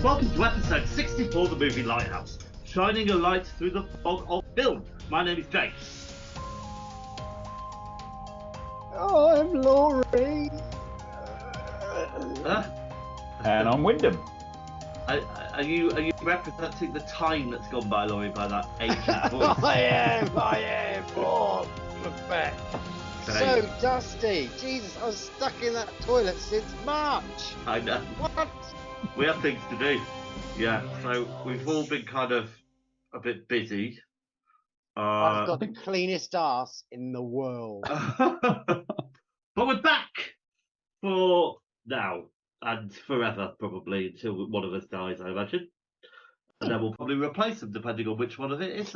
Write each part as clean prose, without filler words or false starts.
Welcome to episode 64 of the movie Lighthouse, shining a light through the fog of film. My name is Jake. Oh, I'm Laurie. And I'm Wyndham. Are you representing the time that's gone by, Laurie, by that ancient voice? I am. Oh, look back. Okay. So dusty. Jesus, I was stuck in that toilet since March. I know. What? We have things to do. Yeah, so we've all been kind of a bit busy. I've got the cleanest ass in the world. But we're back for now and forever, probably, until one of us dies, I imagine. And then we'll probably replace them, depending on which one of it is.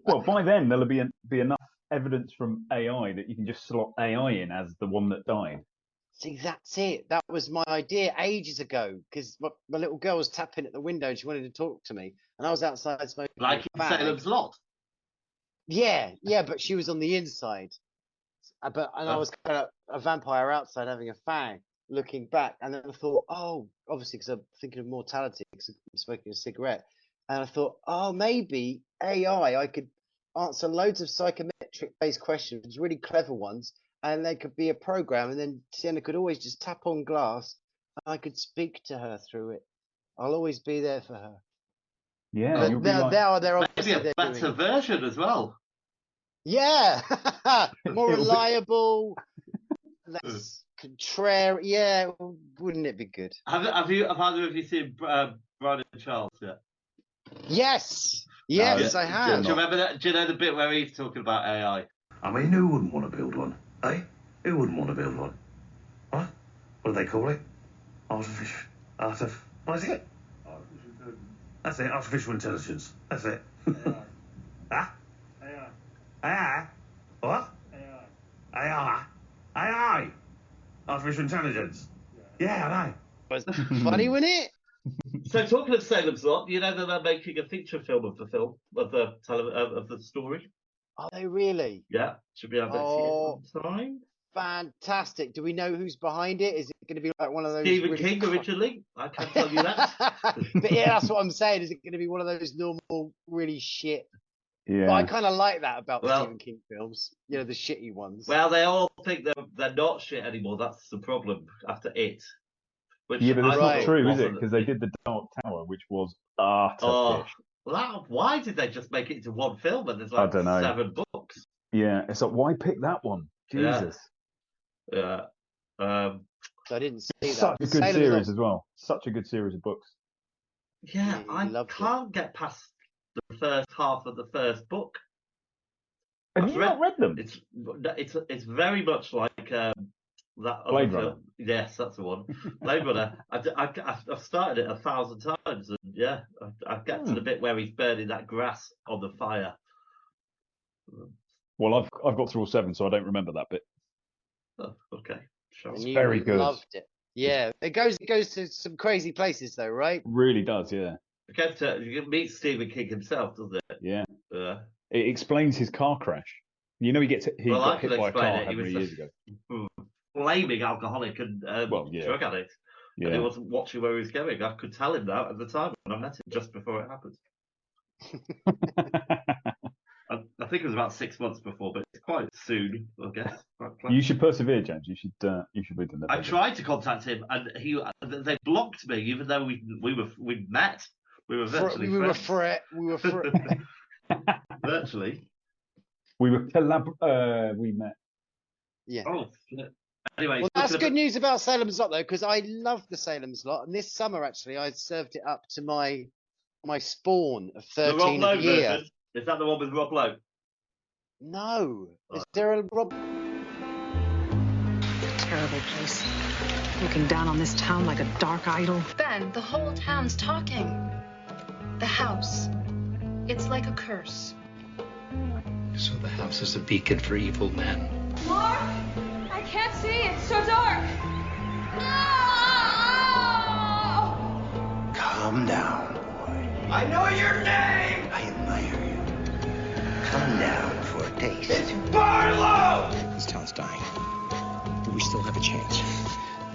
Well, by then there'll be enough evidence from AI that you can just slot AI in as the one that died. See, that's it. That was my idea ages ago, because my little girl was tapping at the window and she wanted to talk to me, and I was outside smoking. Like in Salem's Lot. Yeah, but she was on the inside. I was kind of a vampire outside having a fag, looking back, and then I thought, oh, obviously because I'm thinking of mortality, because I'm smoking a cigarette, and I thought, oh, maybe AI, I could answer loads of psychometric-based questions, really clever ones, and they could be a program, and then Sienna could always just tap on glass, and I could speak to her through it. I'll always be there for her. Yeah, But they're maybe a better version as well. Yeah, more reliable, less contrary. Yeah, wouldn't it be good? Have either of you seen Brian and Charles yet? Yes, I have. Do you remember that? Do you know the bit where he's talking about AI? I mean, who wouldn't want to build one? Eh? Who wouldn't want to build one? What? What do they call it? What is it? That's it, artificial intelligence. That's it. Huh? AI. What? AI. Artificial intelligence. Yeah, I know. Was funny, wasn't it? So talking of Salem's Lot, you know that they're making a feature film of the story. Are they really? Yeah, should be able to see it sometime. Fantastic. Do we know who's behind it? Is it going to be like one of those Stephen King originally? I can't tell you that. But yeah, that's what I'm saying. Is it going to be one of those normal, really shit? Yeah. But I kind of like that about Stephen King films. You know, the shitty ones. Well, they all think they're not shit anymore. That's the problem after it. But that's not true, is it? Because they did The Dark Tower, which was utter pish. Why did they just make it into one film and there's like 7 books? Yeah, it's like, why pick that one? Jesus. Yeah. So I didn't see that. Such a good series as well. Such a good series of books. Yeah, I can't get past the first half of the first book. Have you not read them? It's very much like that Blade Runner. Yes, that's the one. Blade Runner. I've started it 1,000 times, and yeah, I get to the bit where he's burning that grass on the fire. Well, I've got through all 7, so I don't remember that bit. Oh, okay. Sure. It's very good. Loved it. Yeah, it goes to some crazy places though, right? Really does, yeah. You meet Stephen King himself, doesn't it? Yeah. It explains his car crash. You know, he got hit by a car how many years ago. Flaming alcoholic and drug addict. Yeah. And he wasn't watching where he was going. I could tell him that at the time when I met him, just before it happened. I think it was about 6 months before, but it's quite soon, I guess. You should persevere, James. You should read them. I tried to contact him, and they blocked me, even though we met. We were virtually friends. We were virtually. We met. Yeah. Oh, anyway. Well, that's good news about Salem's Lot, though, because I love the Salem's Lot. And this summer, actually, I served it up to my spawn of 13 of the year. Version? Is that the one with Rob Lowe? No. Is there a Rob? Terrible place. Looking down on this town like a dark idol. Ben, the whole town's talking. The house. It's like a curse. So the house is a beacon for evil men. Mark! I can't see. It's so dark. No! Calm down, boy. I know your name! I admire you. Calm down for a taste. It's Barlow! This town's dying. But we still have a chance.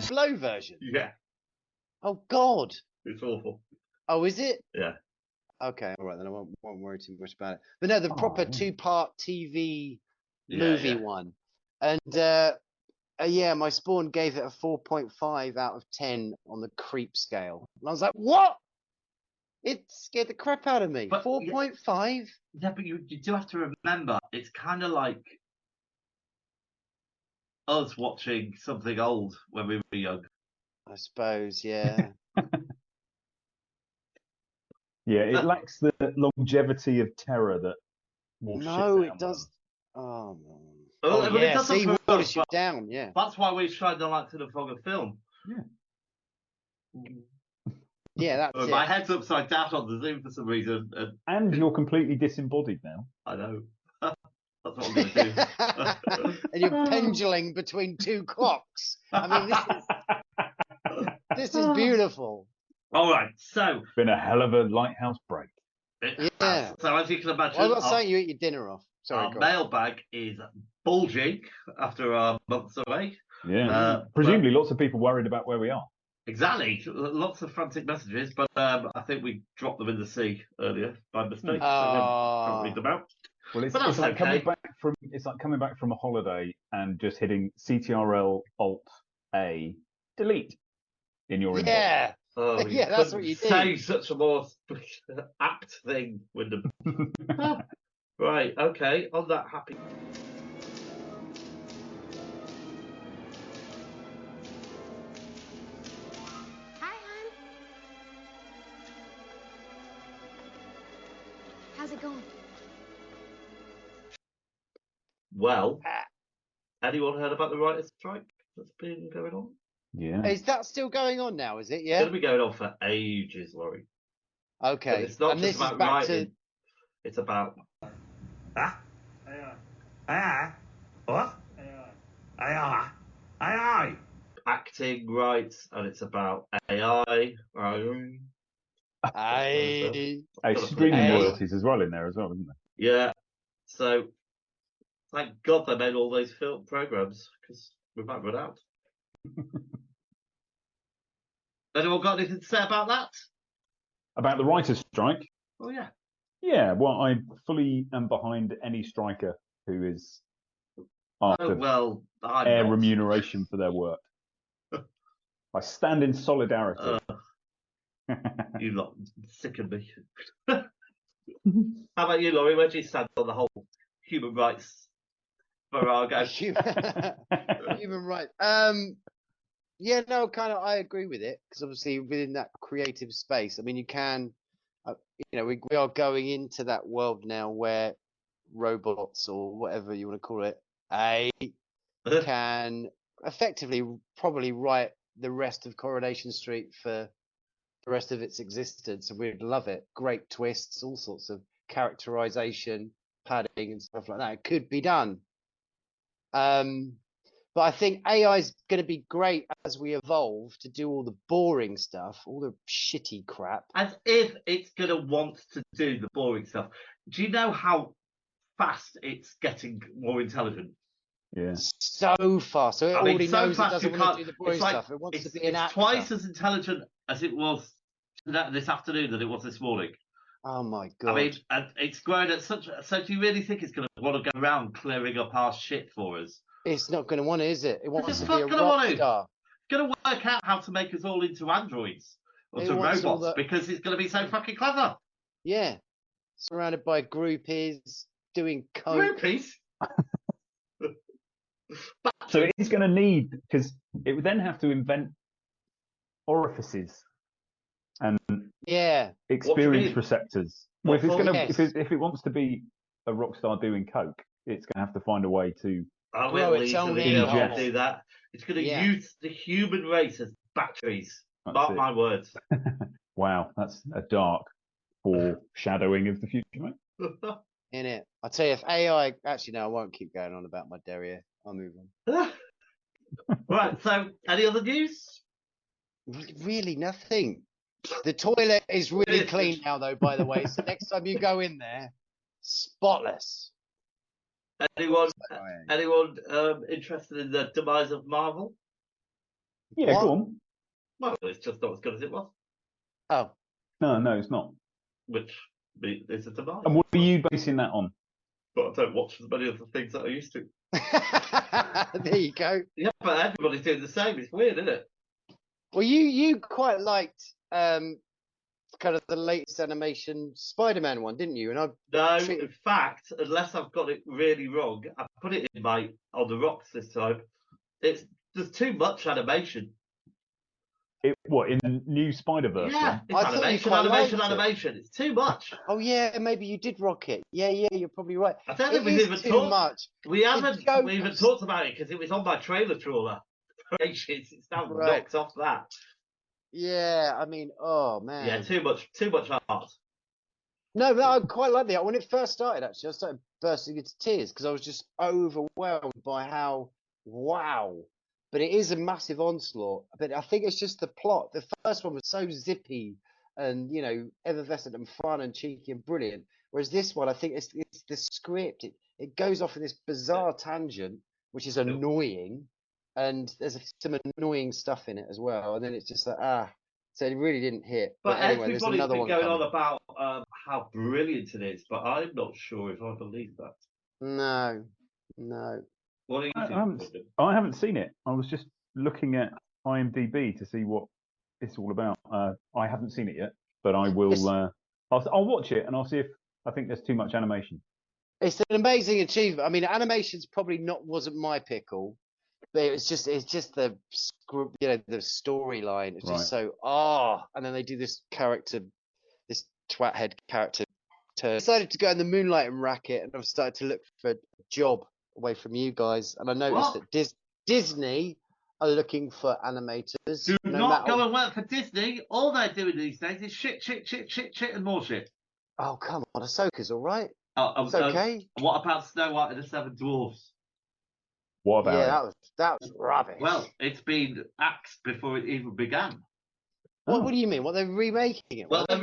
Slow version. Yeah. Oh God. It's awful. Oh, is it? Yeah. Okay, all right, then I won't worry too much about it. But no, the proper yeah. 2-part TV Yeah, movie yeah. one. And yeah, my spawn gave it a 4.5 out of 10 on the creep scale. And I was like, what? It scared the crap out of me. But, 4.5? Yeah, but you do have to remember, it's kind of like us watching something old when we were young. I suppose, yeah. Yeah, it lacks the longevity of terror that will No, shit it does. Oh, man. Well, Oh, it yeah, doesn't see, for waters us, you but down, yeah. that's why we shine the light to the fog of film. Yeah, that's My it. head's upside down on the Zoom for some reason. And you're completely disembodied now. I know. That's what I'm going to do. And you're pendulating between two clocks. I mean, this is beautiful. All right, so Been a hell of a lighthouse break. Yeah. So as you can imagine, Well, I'm not saying you eat your dinner off. Sorry, our go on. mailbag is bulging after our months away. Yeah. Presumably, lots of people worried about where we are. Exactly, lots of frantic messages, but I think we dropped them in the sea earlier by mistake. So we can't read them out. Well, it's But that's like okay. coming back from a holiday and just hitting Ctrl Alt A delete in your inbox. Yeah. Oh, Yeah, that's what you say do. such a more apt thing, Wyndham. Right, okay, on that happy. Hi, hon. How's it going? Well, anyone heard about the writer's strike that's been going on? Yeah. Is that still going on now, is it? It's Yeah? going to be going on for ages, Laurie. Okay. But it's not And just this is about back writing. to... It's about... Ah? AI? What? AI? AI? acting rights, and it's about AI. Streaming royalties as well in there as well, isn't there? Yeah. So thank God they made all those film programs because we might run out. Anyone got anything to say about that? About the writer's strike? Oh yeah. Yeah, well, I fully am behind any striker who is after I'm not. remuneration for their work. I stand in solidarity. You lot sicken me. How about you, Laurie? Where do you stand on the whole human rights farrago? Human rights. Yeah, no, kind of. I agree with it because obviously within that creative space, I mean, you can, we are going into that world now where robots or whatever you want to call it, can effectively probably write the rest of Coronation Street for the rest of its existence, and we'd love it. Great twists, all sorts of characterization, padding, and stuff like that. It could be done. But I think AI is going to be great as we evolve to do all the boring stuff, all the shitty crap. As if it's going to want to do the boring stuff. Do you know how fast it's getting more intelligent? Yeah. So fast. So it already knows it doesn't want to do the boring stuff. It wants to be an actor. Twice as intelligent as it was this afternoon than it was this morning. Oh my God. I mean, it's grown at such. So do you really think it's going to want to go around clearing up our shit for us? It's not going to want to, is it? It wants to be a rock star. It's going to work out how to make us all into androids or to robots because it's going to be so fucking clever. Yeah. Surrounded by groupies, doing coke. Groupies? So it is going to need, because it would then have to invent orifices and experience receptors. Well, if it's going to, if it wants to be a rock star doing coke, it's going to have to find a way to grow its own ingest. Do that. It's going to use the human race as batteries. Mark my words. Wow, that's a dark foreshadowing of the future, mate. In it, I'll tell you, if AI, actually, no, I won't keep going on about my derriere. I'll move on. Right. So, any other news? Really, nothing. The toilet is really clean now, though. By the way, so next time you go in there, spotless. Anyone interested in the demise of Marvel? Yeah, go on. Well, it's just not as good as it was. Oh. No, it's not. Which is a demise. And what are you basing that on? But I don't watch as many of the things that I used to. There you go. Yeah, but everybody's doing the same. It's weird, isn't it? Well, you quite liked kind of the latest animation Spider-Man one, didn't you? And in fact, unless I've got it really wrong, I put it in on the rocks this time. There's too much animation. In the new Spider-Verse? Yeah, it's animation. It's too much. Oh yeah, maybe you did rock it. Yeah, you're probably right. I don't think we've even talked. We haven't even talked about it because it was on my trailer trawler. It's now knocked off that. Yeah, I mean, oh man. Yeah, too much art. No, but I quite like that. When it first started, actually, I started bursting into tears because I was just overwhelmed by how wow. But it is a massive onslaught. But I think it's just the plot. The first one was so zippy and, effervescent and fun and cheeky and brilliant. Whereas this one, I think it's the script. It goes off in this bizarre tangent, which is annoying. And there's some annoying stuff in it as well. And then it's just like, so it really didn't hit. But anyway, everybody's there's another been one going coming. on about how brilliant it is, but I'm not sure if I believe that. No. What do you think? I haven't seen it. I was just looking at IMDb to see what it's all about. I haven't seen it yet, but I will. I'll watch it and I'll see if I think there's too much animation. It's an amazing achievement. I mean, animation's probably wasn't my pickle, but it's just the script, the storyline. It's just so and then they do this character, this twat head character. I decided to go in the moonlighting racket, and I've started to look for a job away from you guys, and I noticed that Disney are looking for animators. Do not go and work for Disney. All they're doing these days is shit, and more shit. Oh, come on. Ahsoka's all right. It's okay. What about Snow White and the Seven Dwarfs? What about it? That was rubbish. Well, it's been axed before it even began. What do you mean? They're remaking it? Well, they're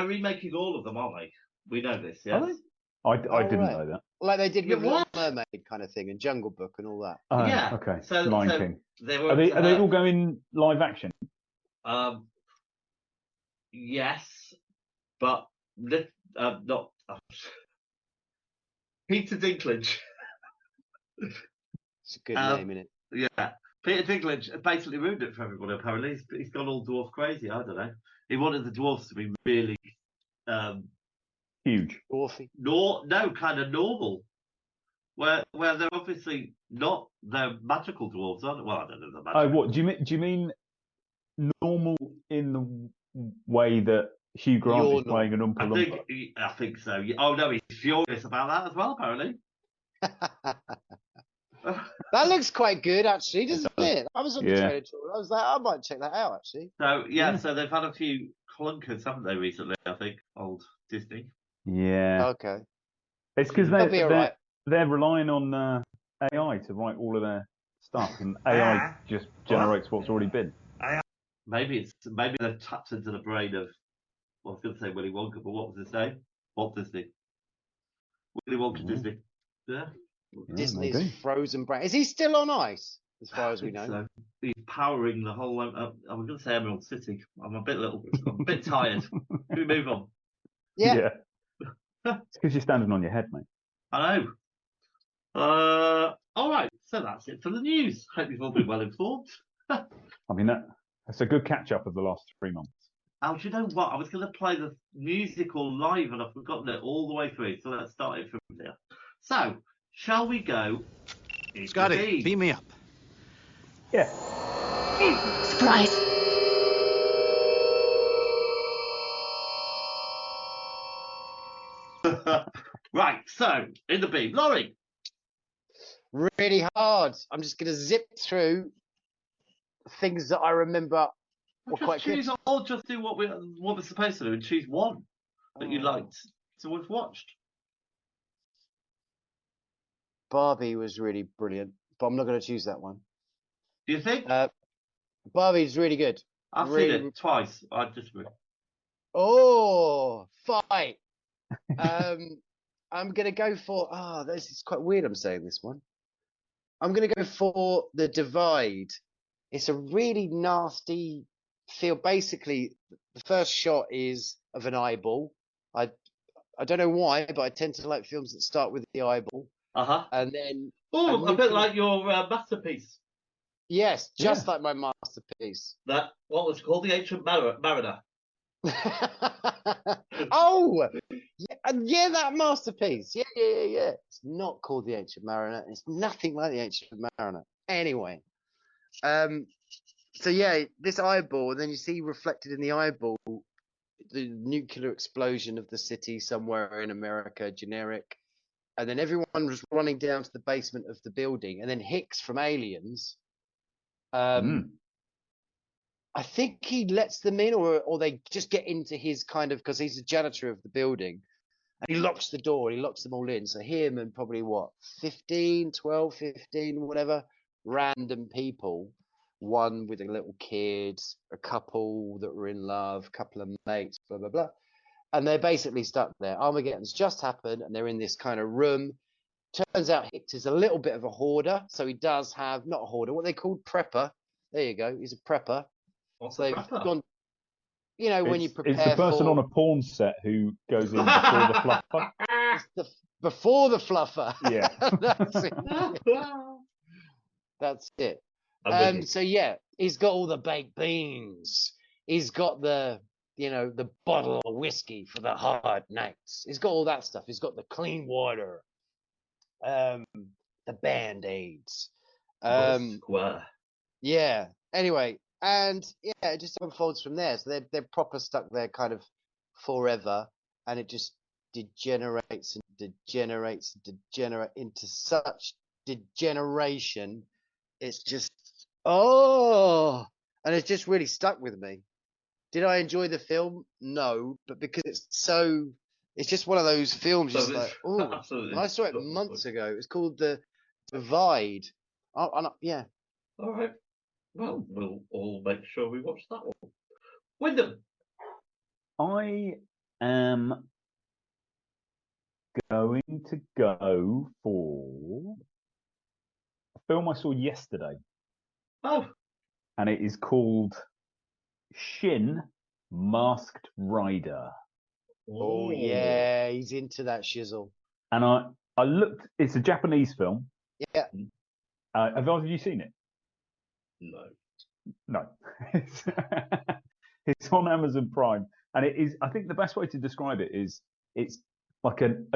remaking all of them, aren't they? We know this, yes? I didn't know that. Like they did with Little Mermaid kind of thing and Jungle Book and all that. Yeah. Okay. Lion King. Are they all going live action? Yes, but not. Peter Dinklage. It's a good name, isn't it? Yeah. Peter Dinklage basically ruined it for everybody, apparently. He's gone all dwarf crazy. I don't know. He wanted the dwarfs to be really huge. Dwarfy. No, kind of normal. Where they're obviously not. They're magical dwarves, aren't they? Well, I don't know. They're magical. What do you mean? Normal in the way that Hugh Grant is playing an Oompa Loompa? I think so. Oh no, he's furious about that as well, apparently. That looks quite good, actually, doesn't it? I was on the trailer. I was like, I might check that out, actually. So so they've had a few clunkers, haven't they, recently? I think old Disney. Yeah. Okay. It's because they're relying on AI to write all of their stuff, and AI just generates what's already been. Maybe they've tapped into the brain of. Well, I was going to say Willy Wonka, but what was his name? Walt Disney. Willy Wonka Disney. Yeah. Disney's frozen brain. Is he still on ice, as far as we know? So. He's powering the whole. I'm going to say Emerald City. I'm a bit tired. Can we move on? Yeah. It's because you're standing on your head, mate. I know. All right. So that's it for the news. Hope you've all been well informed. I mean, that's a good catch up of the last 3 months. Oh, do you know what? I was going to play the musical live and I've forgotten it all the way through. So let's start it from there. So, shall we go? Scotty, beam me up. Yeah. Surprise. Right, so, in the beam. Laurie. Really hard. I'm just going to zip through things that I remember were quite good. Or just do what we're supposed to do and choose one that you liked to have watched. Barbie was really brilliant, but I'm not going to choose that one. Do you think? Barbie's really good. I've seen it twice. I disagree. Oh, fight. I'm going to go for... this is quite weird I'm saying this one. I'm going to go for The Divide. It's a really nasty feel basically the first shot is of an eyeball. I don't know why, but I tend to like films that start with the eyeball. And then a bit like your masterpiece. Yes, just like my masterpiece. That what was called the Ancient Mariner. Oh, yeah, that masterpiece. Yeah. It's not called the Ancient Mariner. It's nothing like the Ancient Mariner. Anyway, so yeah, this eyeball, and then you see reflected in the eyeball the nuclear explosion of the city somewhere in America, generic. And then everyone was running down to the basement of the building, and then Hicks from Aliens. I think he lets them in, or they just get into his kind of, because he's the janitor of the building, and he locks the door, he locks them all in. So him and probably 15, whatever, random people, one with a little kid, a couple that were in love, a couple of mates, blah, blah, blah. And they're basically stuck there. Armageddon's just happened, and they're in this kind of room. Turns out Hicks is a little bit of a hoarder, so he does have, not a hoarder, what they called prepper. There you go, he's a prepper. What's so they've prepper? Gone, when you prepare it's the person on a porn set who goes in before the fluffer. Before the fluffer. Yeah. That's it. That's it. So yeah, he's got all the baked beans. He's got the bottle of whiskey for the hard nights. He's got all that stuff. He's got the clean water. The Band-Aids. Yeah. Anyway, and yeah, it just unfolds from there. So they're proper stuck there kind of forever, and it just degenerates and degenerates and degenerate into such degeneration. It's just and it's just really stuck with me. Did I enjoy the film? No, but because it's just one of those films. Just like, I saw it months ago. It was called The Divide. Yeah. All right. Well, we'll all make sure we watch that one. Wyndham. I am going to go for a film I saw yesterday. Oh. And it is called Shin Masked Rider. Oh yeah, he's into that shizzle. And I looked. It's a Japanese film. Yeah. Have you seen it? No. It's on Amazon Prime, and it is. I think the best way to describe it is it's like an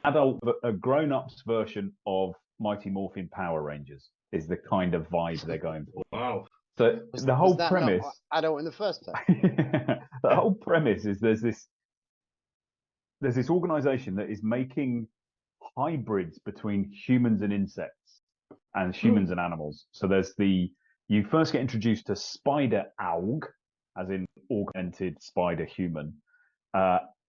adult, a grown-ups version of Mighty Morphin Power Rangers. Is the kind of vibe they're going for. Wow. So the whole premise. Adult in the first place. The whole premise is there's this organization that is making hybrids between humans and insects and humans and animals. So you first get introduced to spider aug, as in augmented spider human.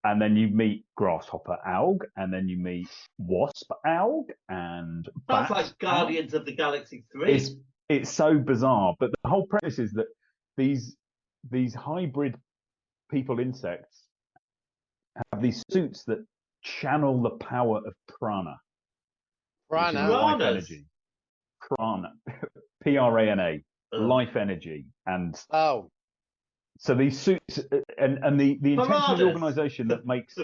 And then you meet grasshopper aug, and then you meet wasp aug, and that's like Guardians of the Galaxy 3. It's so bizarre, but the whole premise is that these hybrid people insects have these suits that channel the power of prana. Life energy. Prana. Prana. Life energy. And so these suits and the intention of the organization that makes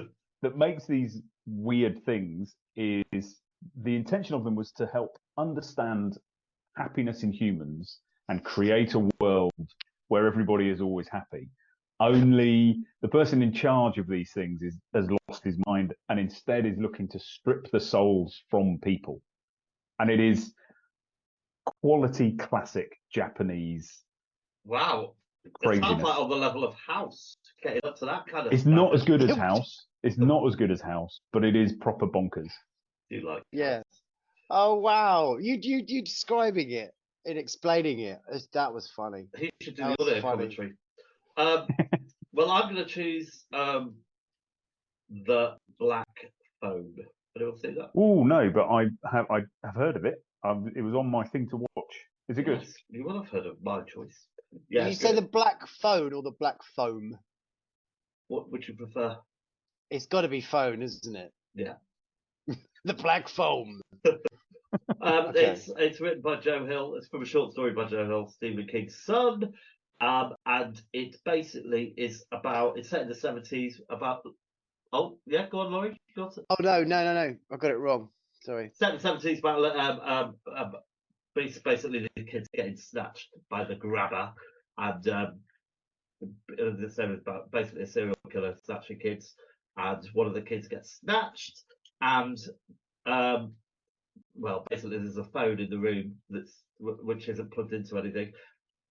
these weird things is the intention of them was to help understand happiness in humans and create a world where everybody is always happy. Only the person in charge of these things has lost his mind and instead is looking to strip the souls from people. And it is quality classic Japanese. Wow. Craziness. It sounds like on the level of House. Getting up to that kind of It's stuff. not as good as House. It's not as good as House, but it is proper bonkers. Do you like? Yeah. Oh wow. You describing it and explaining it. That was funny. He should do the audio commentary. Well, I'm going to choose the Black Phone. Anyone see that? Oh no, but I have heard of it. It was on my thing to watch. Is it good? Yes, you will have heard of my choice. Yeah. Did you say the Black Phone or the Black Foam? What would you prefer? It's got to be phone, isn't it? Yeah. The Black Foam. Okay. It's written by Joe Hill. It's from a short story by Joe Hill, Stephen King's son. And it basically is about. It's set in the 70s. About. Oh yeah, go on, Laurie. You got it. Oh no, I got it wrong. Sorry. Set in the 70s about basically the kids getting snatched by the grabber, and the same is about basically a serial killer snatching kids, and one of the kids gets snatched, and well, basically there's a phone in the room which isn't plugged into anything,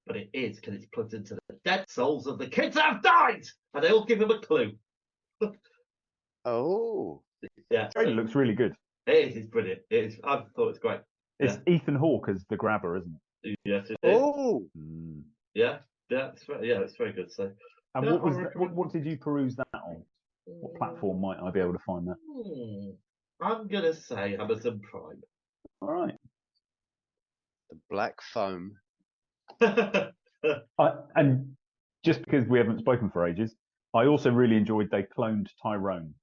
but it is because it's plugged into the dead souls of the kids that have died, and they all give him a clue. Oh, yeah, it looks really good. It is. It's brilliant. It is. I thought it's great. It's Ethan Hawke as the grabber, isn't it? Yes, it is. Oh, yeah. It's very good. So, and what was what did you peruse that on? What platform might I be able to find that? I'm gonna say Amazon Prime. All right. The black foam. And just because we haven't spoken for ages, I also really enjoyed they cloned Tyrone.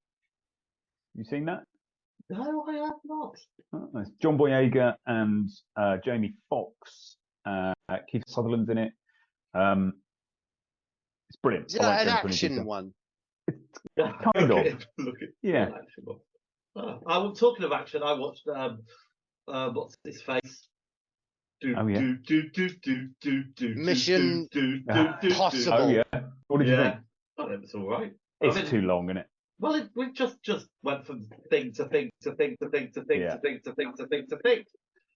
You seen that? No, I have not. Oh, it's John Boyega and Jamie Foxx. Keith Sutherland's in it. It's brilliant. Is that an action one? Kind of. Yeah. I was talking of action. I watched what's his face? Mission Possible. Oh yeah. What did you think? Oh, it was all right. It's too long, isn't it? Well, we just went from thing to thing to thing to thing to thing to thing to thing to thing to thing.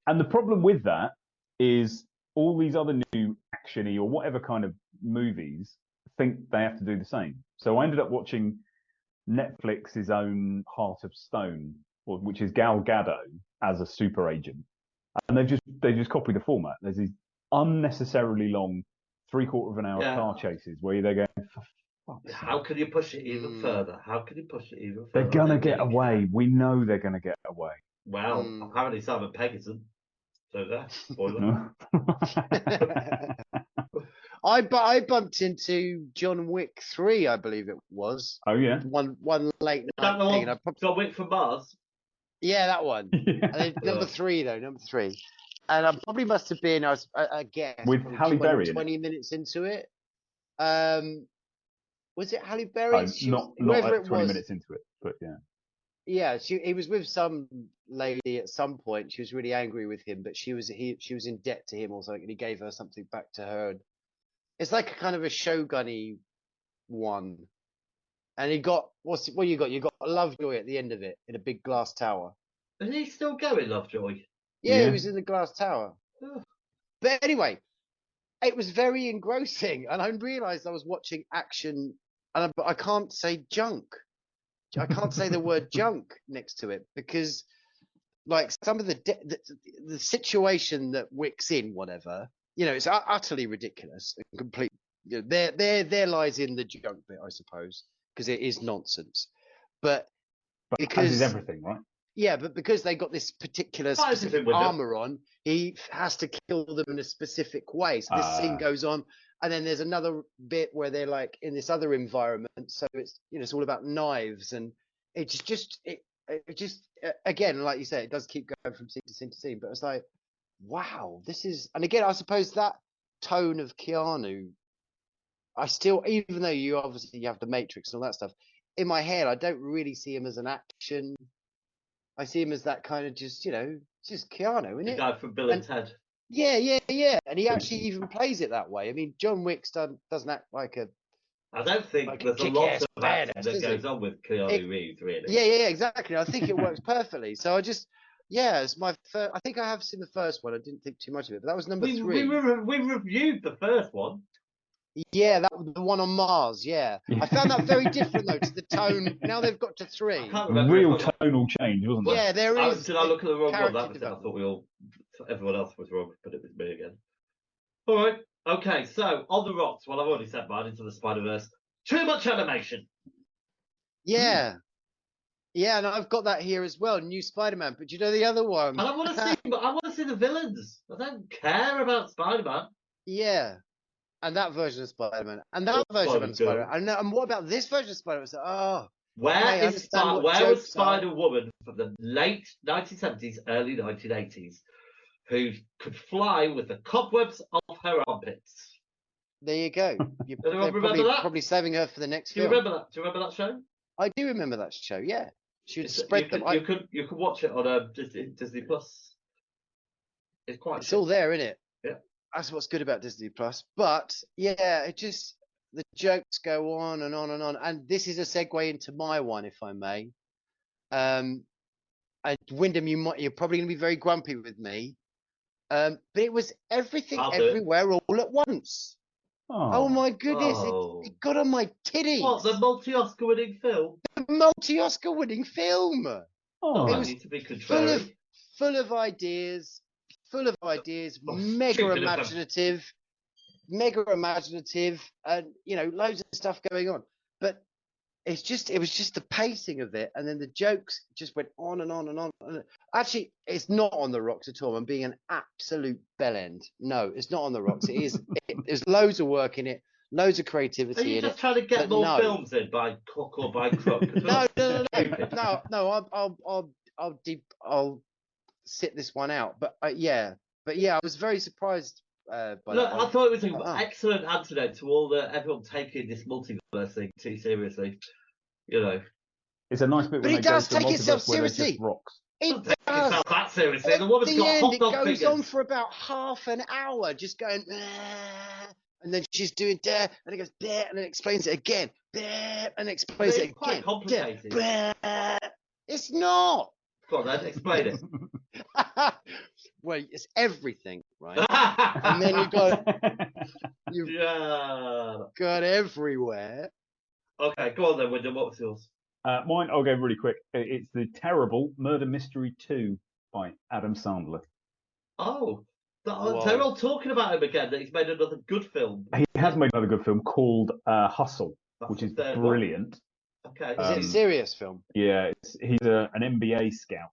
And the problem with that is all these other new action-y or whatever kind of movies think they have to do the same. So I ended up watching Netflix's own Heart of Stone, which is Gal Gadot as a super agent, and they just copy the format. There's these unnecessarily long 3/4 of an hour car chases where they're going. How can you push it even further? How can you push it even further? They're gonna get away. We know they're gonna get away. Well, apparently Simon Pegg isn't. So there, spoiler. I bumped into John Wick 3, I believe it was. Oh yeah. One late night thing. John Wick from Mars. Yeah, that one. And then number 3 though, number 3. And I probably must have been, I guess, with Halle Berry 20 minutes into it. Was it Halle Berry? Not like 20 minutes into it, but yeah. Yeah, he was with some lady at some point. She was really angry with him, but she was in debt to him or something, and he gave her something back to her. It's like a kind of a Shogun-y one. And he got what you got? You got Lovejoy at the end of it in a big glass tower. Is he still going, Lovejoy? Yeah, he was in the glass tower. Oh. But anyway, it was very engrossing, and I realised I was watching action, and I can't say junk. I can't say the word junk next to it because, like, some of the situation that Wick's in, whatever, it's utterly ridiculous and complete. There lies in the junk bit, I suppose, because it is nonsense. But because as is everything, right? Yeah, but because they got this particular specific armor on, he has to kill them in a specific way. So this scene goes on. And then there's another bit where they're like in this other environment. So it's, it's all about knives, and it's just again, like you say, it does keep going from scene to scene to scene. But it's like, wow, this is, and again, I suppose that tone of Keanu, I still, even though you have the Matrix and all that stuff, in my head, I don't really see him as an action. I see him as that kind of just Keanu, isn't it? The guy from Bill and Ted. Yeah. And he actually even plays it that way. I mean, John Wick doesn't act like a... I don't think there's a lot of acting that goes on with Keanu Reeves, really. Yeah, exactly. I think it works perfectly. So it's my first... I think I have seen the first one. I didn't think too much of it, but that was number 3. We reviewed the first one. Yeah, the one on Mars, yeah. I found that very different, though, to the tone. Now they've got to 3. Real tonal change, wasn't there? Yeah, there is. Did I look at the wrong one? That was it. I thought everyone else was wrong, but it was me again. All right. Okay, so on the rocks, well, I've already said mine, Into the Spider-Verse. Too much animation. Yeah. Yeah, and I've got that here as well, New Spider-Man. But you know the other one? And I want to see the villains. I don't care about Spider-Man. Yeah. And that version of Spider-Man. And that version of Spider-Man. And what about this version of Spider-Man? Where was Spider-Woman from the late 1970s, early 1980s, who could fly with the cobwebs of her armpits? There you go. Anyone remember that? Probably saving her for the next film. Do you remember that? Do you remember that show? I do remember that show. Yeah, she would spread them. You could watch it on Disney Plus. It's all there, isn't it? Yeah. That's what's good about Disney Plus. But yeah, the jokes go on and on and on. And this is a segue into my one, if I may. And Wyndham, you're probably going to be very grumpy with me. But it was everything, everywhere, all at once. Oh my goodness! It got on my titties. What, the multi-Oscar winning film? The multi-Oscar winning film. Oh, it was to be contrary. Full of ideas, mega imaginative, and loads of stuff going on. But it was just the pacing of it, and then the jokes just went on and on and on. Actually, it's not on the rocks at all. I'm being an absolute bellend. No, it's not on the rocks. It is. There's loads of work in it, loads of creativity in it. Are you just trying to get more films in by hook or by crook? No. I'll sit this one out. But I was very surprised. By that I thought it was an excellent antidote to everyone taking this multiverse thing too seriously. It's a nice bit. But it does take itself seriously. It does. That seriously. The woman's got hot dog fingers. It goes on for about half an hour, just going, and then she's doing and it goes, and then explains it again, and explains it again. Quite complicated. It's not. Go on then, explain it. Well, it's everything, right? And then you've got everywhere. Okay, go on then, Wyndham. What's yours? Mine, I'll go really quick. It's The Terrible Murder Mystery 2 by Adam Sandler. Oh, they're all talking about him again, that he's made another good film. He has made another good film called Hustle, which is brilliant. Okay. Is it a serious film? Yeah, he's an NBA scout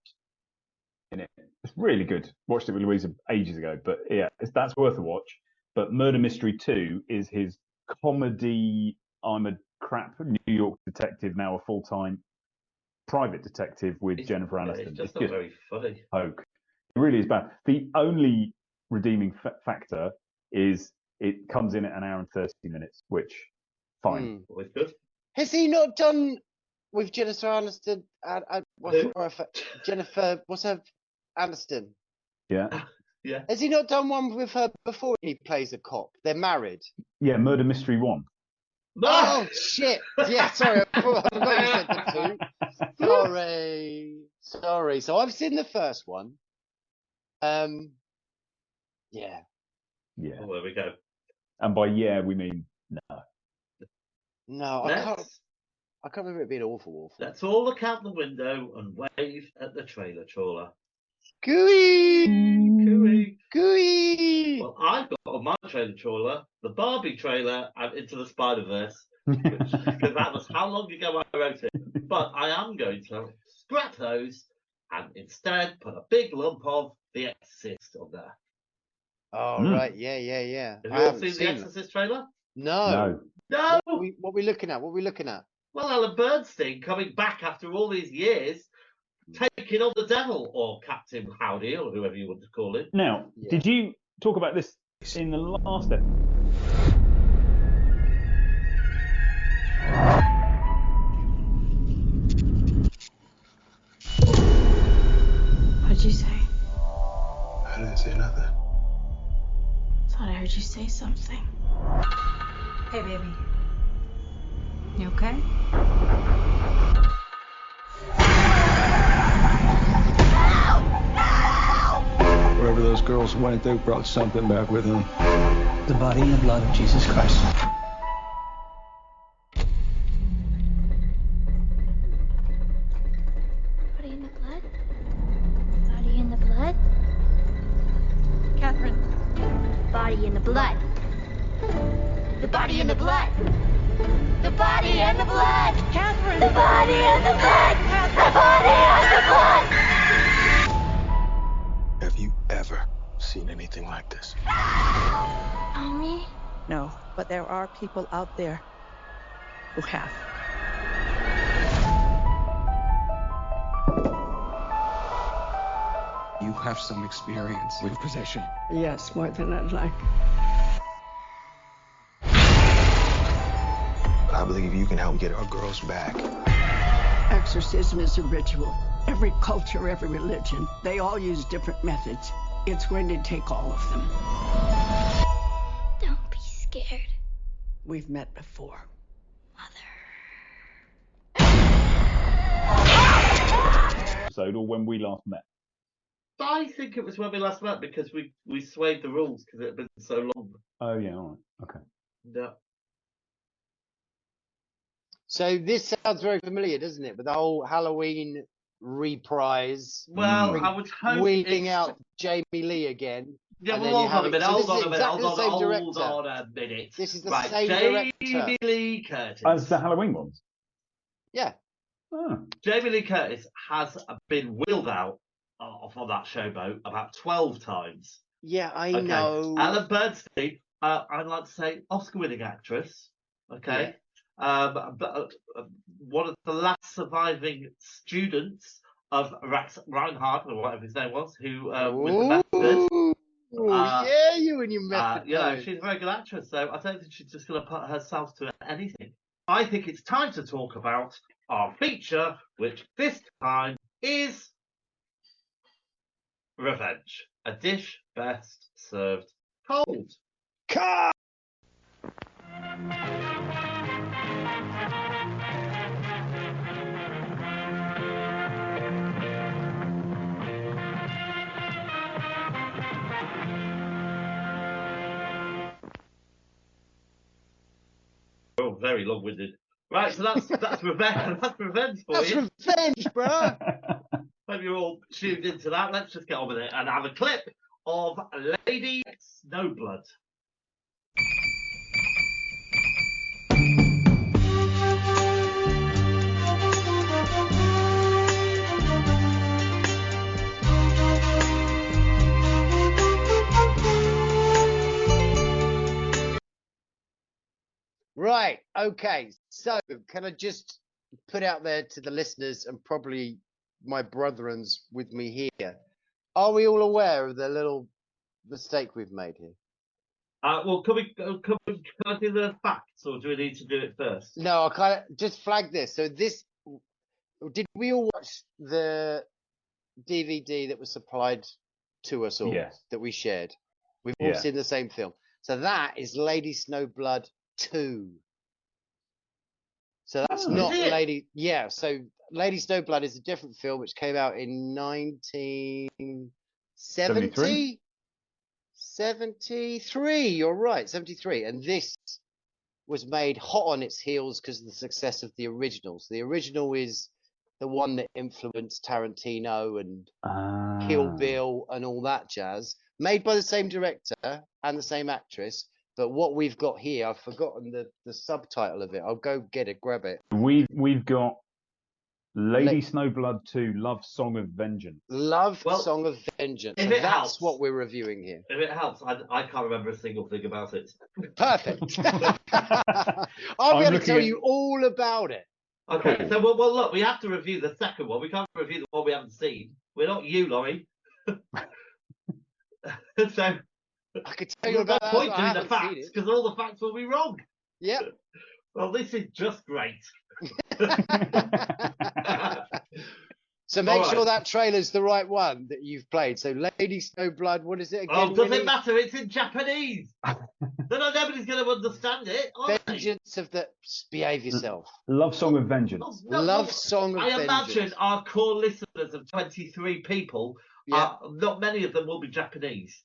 in it. It's really good. Watched it with Louisa ages ago, but yeah, that's worth a watch. But Murder Mystery 2 is his comedy. I'm a crap New York detective, now a full-time private detective with Jennifer Aniston. It's just not very funny. Poke. It really is bad. The only redeeming factor is it comes in at an hour and 30 minutes, which fine. Always good. Has he not done with Jennifer Aniston? Jennifer, what's her Aniston? Yeah. Yeah. Has he not done one with her before he plays a cop? They're married. Yeah, Murder Mystery 1. Oh shit! Yeah, sorry, I forgot you said the two. Sorry. So I've seen the first one. Yeah. Yeah. Oh, there we go. And by we mean no. No, I can't remember it being awful. Let's all look out the window and wave at the trailer trawler. Gooey! Well, I've got on my trailer trawler the Barbie trailer and Into the Spider-Verse, because that was how long ago I wrote it. But I am going to scrap those and instead put a big lump of The Exorcist on there. Oh, right. Yeah. Have you all seen The Exorcist trailer? No. No. What are we looking at? Well, Alan Bernstein coming back after all these years, taking on the devil, or Captain Howdy, or whoever you want to call it. Now, did you talk about this in the last episode? What did you say? I didn't say nothing. Thought I heard you say something. Hey, baby. You okay? Wherever those girls went, they brought something back with them. The body and the blood of Jesus Christ. Body in the blood? Body in the blood? Catherine. Body in the blood. The body in the blood. The body and the blood. Catherine. The body and the blood. The body and the blood. Have you ever seen anything like this? Mommy? No, but there are people out there who have. You have some experience with possession. Yes, more than I'd like. believe you can help get our girls back. Exorcism is a ritual. Every culture, every religion, they all use different methods. It's going to take all of them. Don't be scared. We've met before. Episode or when we last met? I think it was when we last met because we swayed the rules because it had been so long. Oh yeah, all right, okay. Yeah. So this sounds very familiar, doesn't it? With the whole Halloween reprise. Well, I would hope wheeling out Jamie Lee again. Yeah, well, hold on a minute. Hold on a minute. This is the right, same Jamie director. Lee Curtis. As the Halloween ones? Yeah. Oh. Jamie Lee Curtis has been wheeled out off on that showboat about 12 times. Yeah, I know. Ellen Bernstein, I'd like to say Oscar-winning actress. Okay. Yeah. But one of the last surviving students of Rex Reinhardt, or whatever his name was, who with the method. Yeah, you and your method. You know, she's a very good actress, so I don't think she's just going to put herself to anything. I think it's time to talk about our feature, which this time is Revenge, a dish best served cold. Car! Oh, very long-winded. Right, so that's revenge. That's revenge for you. That's revenge, bro. Hope you're all tuned into that. Let's just get on with it and have a clip of Lady Snowblood. Right, okay, so can I just put out there to the listeners and probably my brethrens with me here, are we all aware of the little mistake we've made here? Well, can I do the facts, or do we need to do it first? No, I kind of just flag this. So did we all watch the DVD that was supplied to us all, that we shared? We've all seen the same film. So that is Lady Snowblood 2. So that's not Lady. Yeah. So Lady Snowblood is a different film which came out in 1970. 73. You're right. 73. And this was made hot on its heels because of the success of the original. So the original is the one that influenced Tarantino and Kill Bill and all that jazz. Made by the same director and the same actress. But what we've got here, I've forgotten the subtitle of it. I'll go grab it. We've got Lady Snowblood 2, Love Song of Vengeance. Song of Vengeance. So that's what we're reviewing here. If it helps, I can't remember a single thing about it. Perfect. I'll be able to tell you all about it. Okay, so well, look, we have to review the second one. We can't review the one we haven't seen. We're not you, Laurie. So I could tell you about that. Point doing the facts because all the facts will be wrong. Yep. Well, this is just great. So make sure that trailer's the right one that you've played. So Lady Snowblood, what is it again? Oh, does it matter? It's in Japanese. Then nobody's going to understand it. Vengeance of the... Behave yourself. Love Song of Vengeance. Love Song of Vengeance. I imagine our core listeners of 23 people, not many of them will be Japanese.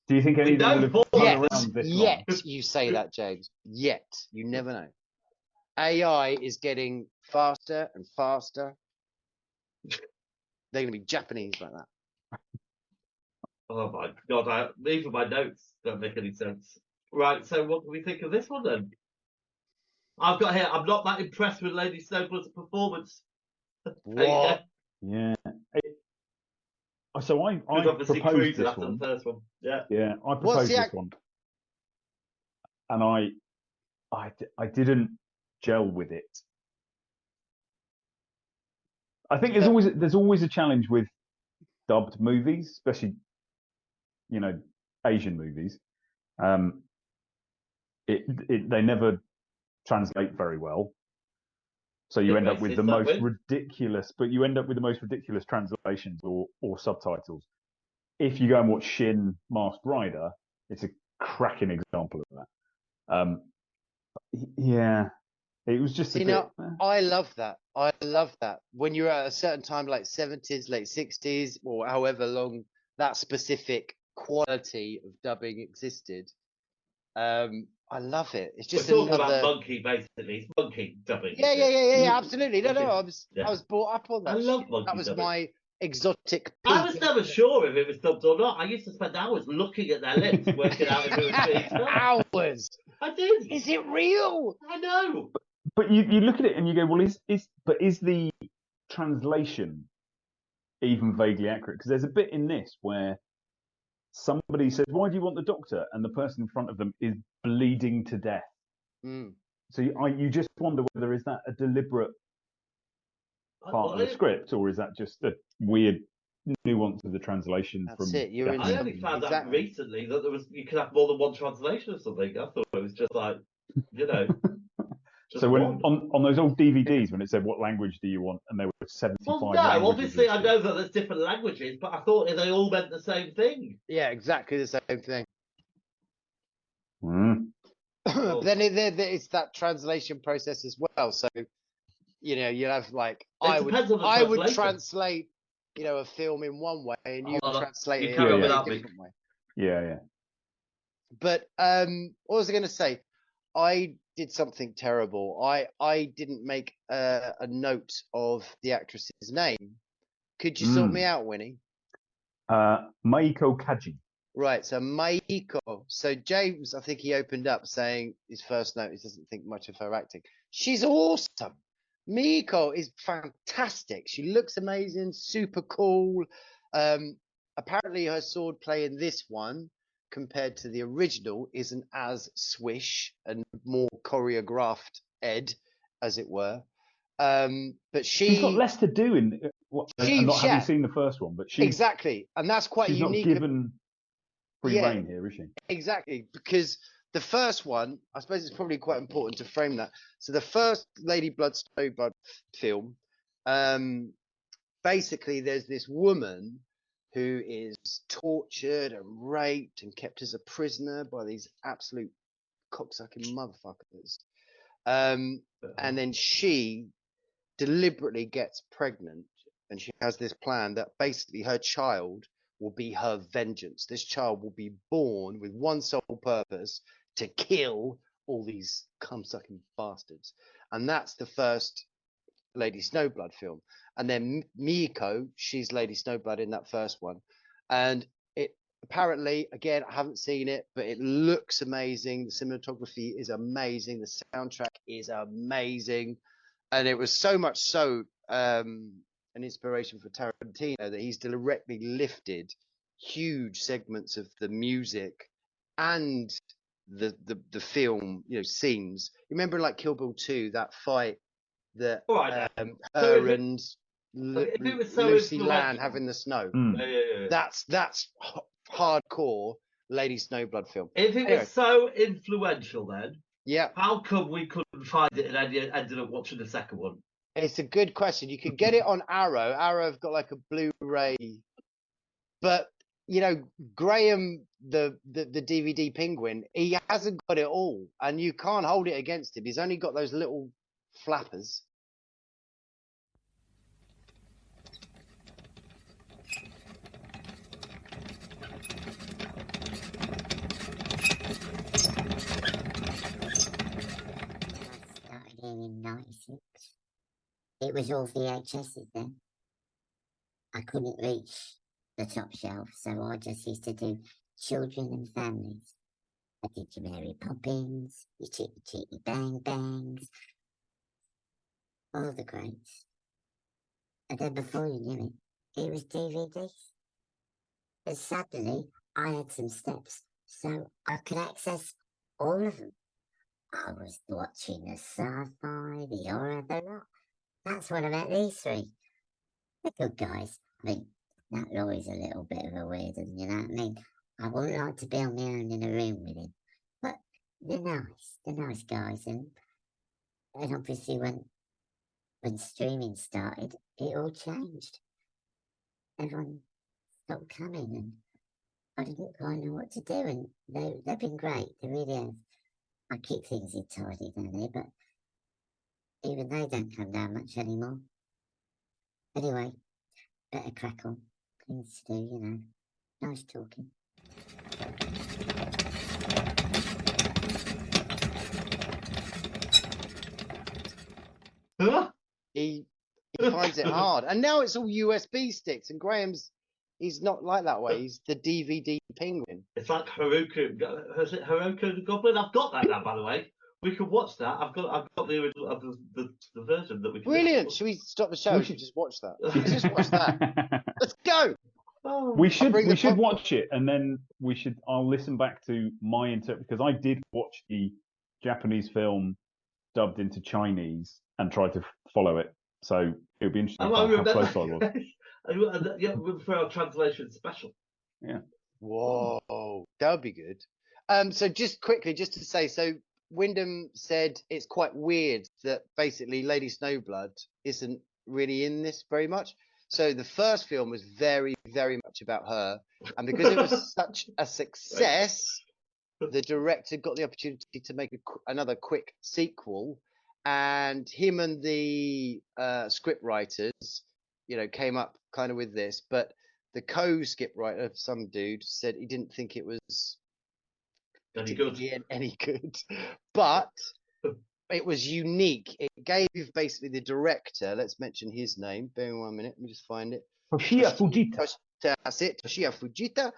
Do you think any of them would have around this Yet you say that, James. Yet. You never know. AI is getting faster and faster. They're going to be Japanese like that. Oh my God, even my notes don't make any sense. Right, so what do we think of this one then? I've got here, I'm not that impressed with Lady Snowblood's performance. What? Yeah. So I proposed this one. The first one. Yeah. Yeah, I proposed this one. And I didn't gel with it. I think there's always a challenge with dubbed movies, especially Asian movies. They never translate very well. So you end up with the most ridiculous, translations or subtitles. If you go and watch Shin Masked Rider, it's a cracking example of that. Yeah, it was just I love that. I love that. When you're at a certain time, like 70s, late 60s, or however long that specific quality of dubbing existed, I love it. It's just We're talking about Monkey, basically. It's Monkey dubbing. Yeah, absolutely. No, I was brought up on that. I love Monkey That was dubbing. my exotic. I was never sure if it was dubbed or not. I used to spend hours looking at their lips, working out if it was being dubbed. Hours. I did. Is it real? I know. But you look at it and you go, well, is the translation even vaguely accurate? Because there's a bit in this where somebody says, "Why do you want the doctor?" and the person in front of them is bleeding to death. So you just wonder whether is that a deliberate part of the script, or is that just a weird nuance of the translation? That's it. I only found out recently that you could have more than one translation of something. I thought it was just like, So when on those old DVDs, when it said what language do you want, and there were 75 languages. Well, no, obviously I know that there's different languages, but I thought they all meant the same thing. Yeah, exactly the same thing. But then it's that translation process as well. So, you'll have like I would translate, a film in one way, and you translate it in a different way. Yeah. But what was I going to say? I did something terrible. I didn't make a note of the actress's name. Could you sort me out, Winnie? Maiko Kaji. Right, so Maiko. So James, I think he opened up saying his first note, he doesn't think much of her acting. She's awesome. Maiko is fantastic. She looks amazing, super cool. Apparently her sword play in this one, compared to the original, isn't as swish and more choreographed, as it were. But she's got less to do in having seen the first one, but exactly, and that's quite unique. Not given free reign here, is she? Exactly, because the first one, I suppose it's probably quite important to frame that. So the first Lady Blood Snowblood film, basically there's this woman who is tortured and raped and kept as a prisoner by these absolute cocksucking motherfuckers. And then she deliberately gets pregnant, and she has this plan that basically her child will be her vengeance. This child will be born with one sole purpose: to kill all these cum-sucking bastards. And that's the first Lady Snowblood film. And then Miko, she's Lady Snowblood in that first one. And it apparently, again, I haven't seen it, but it looks amazing. The cinematography is amazing. The soundtrack is amazing. And it was so much so an inspiration for Tarantino that he's directly lifted huge segments of the music and the film, scenes. You remember like Kill Bill 2, that fight that her and Lucy Land having the snow. That's hardcore Lady Snowblood film. If it was so influential, then yeah, how come we couldn't find it and ended up watching the second one? It's a good question. You could get it on Arrow. Arrow have got like a Blu-ray, but Graham, the DVD penguin, he hasn't got it all, and you can't hold it against him. He's only got those little flappers. In 96. It was all VHSs then. I couldn't reach the top shelf, so I just used to do children and families. I did your Mary Poppins, your Chitty Chitty Bang Bangs, all the greats. And then before you knew it was DVDs. And suddenly I had some steps, so I could access all of them. I was watching the sci-fi, the horror, the lot. That's when I met these three. They're good guys. I mean, that Laurie's a little bit of a weirdo, you know what I mean? I wouldn't like to be on my own in a room with him. But they're nice guys, and And obviously when streaming started, it all changed. Everyone stopped coming, and I didn't quite know what to do. And they've been great. They really have. I keep things tidy down here, but even they don't come down much anymore. Anyway, better crack on. Things to do, you know. Nice talking. Huh? He finds it hard, and now it's all USB sticks. And he's not like that way. He's the DVD penguin. It's like Haruka. Is it Haruka the Goblin? I've got that now, by the way. We can watch that. I've got the original of the version that we can. Brilliant. Should we stop the show? We should just watch that. Let's just watch that. Let's go. Oh, we should watch it, and then I'll listen back to my interpret, because I did watch the Japanese film dubbed into Chinese and try to follow it. So it would be interesting how close I was. Yeah, for our translation special. Yeah. Whoa, that would be good. So just quickly, just to say, so Wyndham said it's quite weird that basically Lady Snowblood isn't really in this very much. So the first film was very, very much about her, and because it was such a success, the director got the opportunity to make another quick sequel, and him and the script writers, came up kind of with this, but the co-script writer, some dude, said he didn't think it was any good, but it was unique. It gave basically the director, let's mention his name, bear in 1 minute, let me just find it. Toshiya Fujita. That's it, Toshiya Fujita.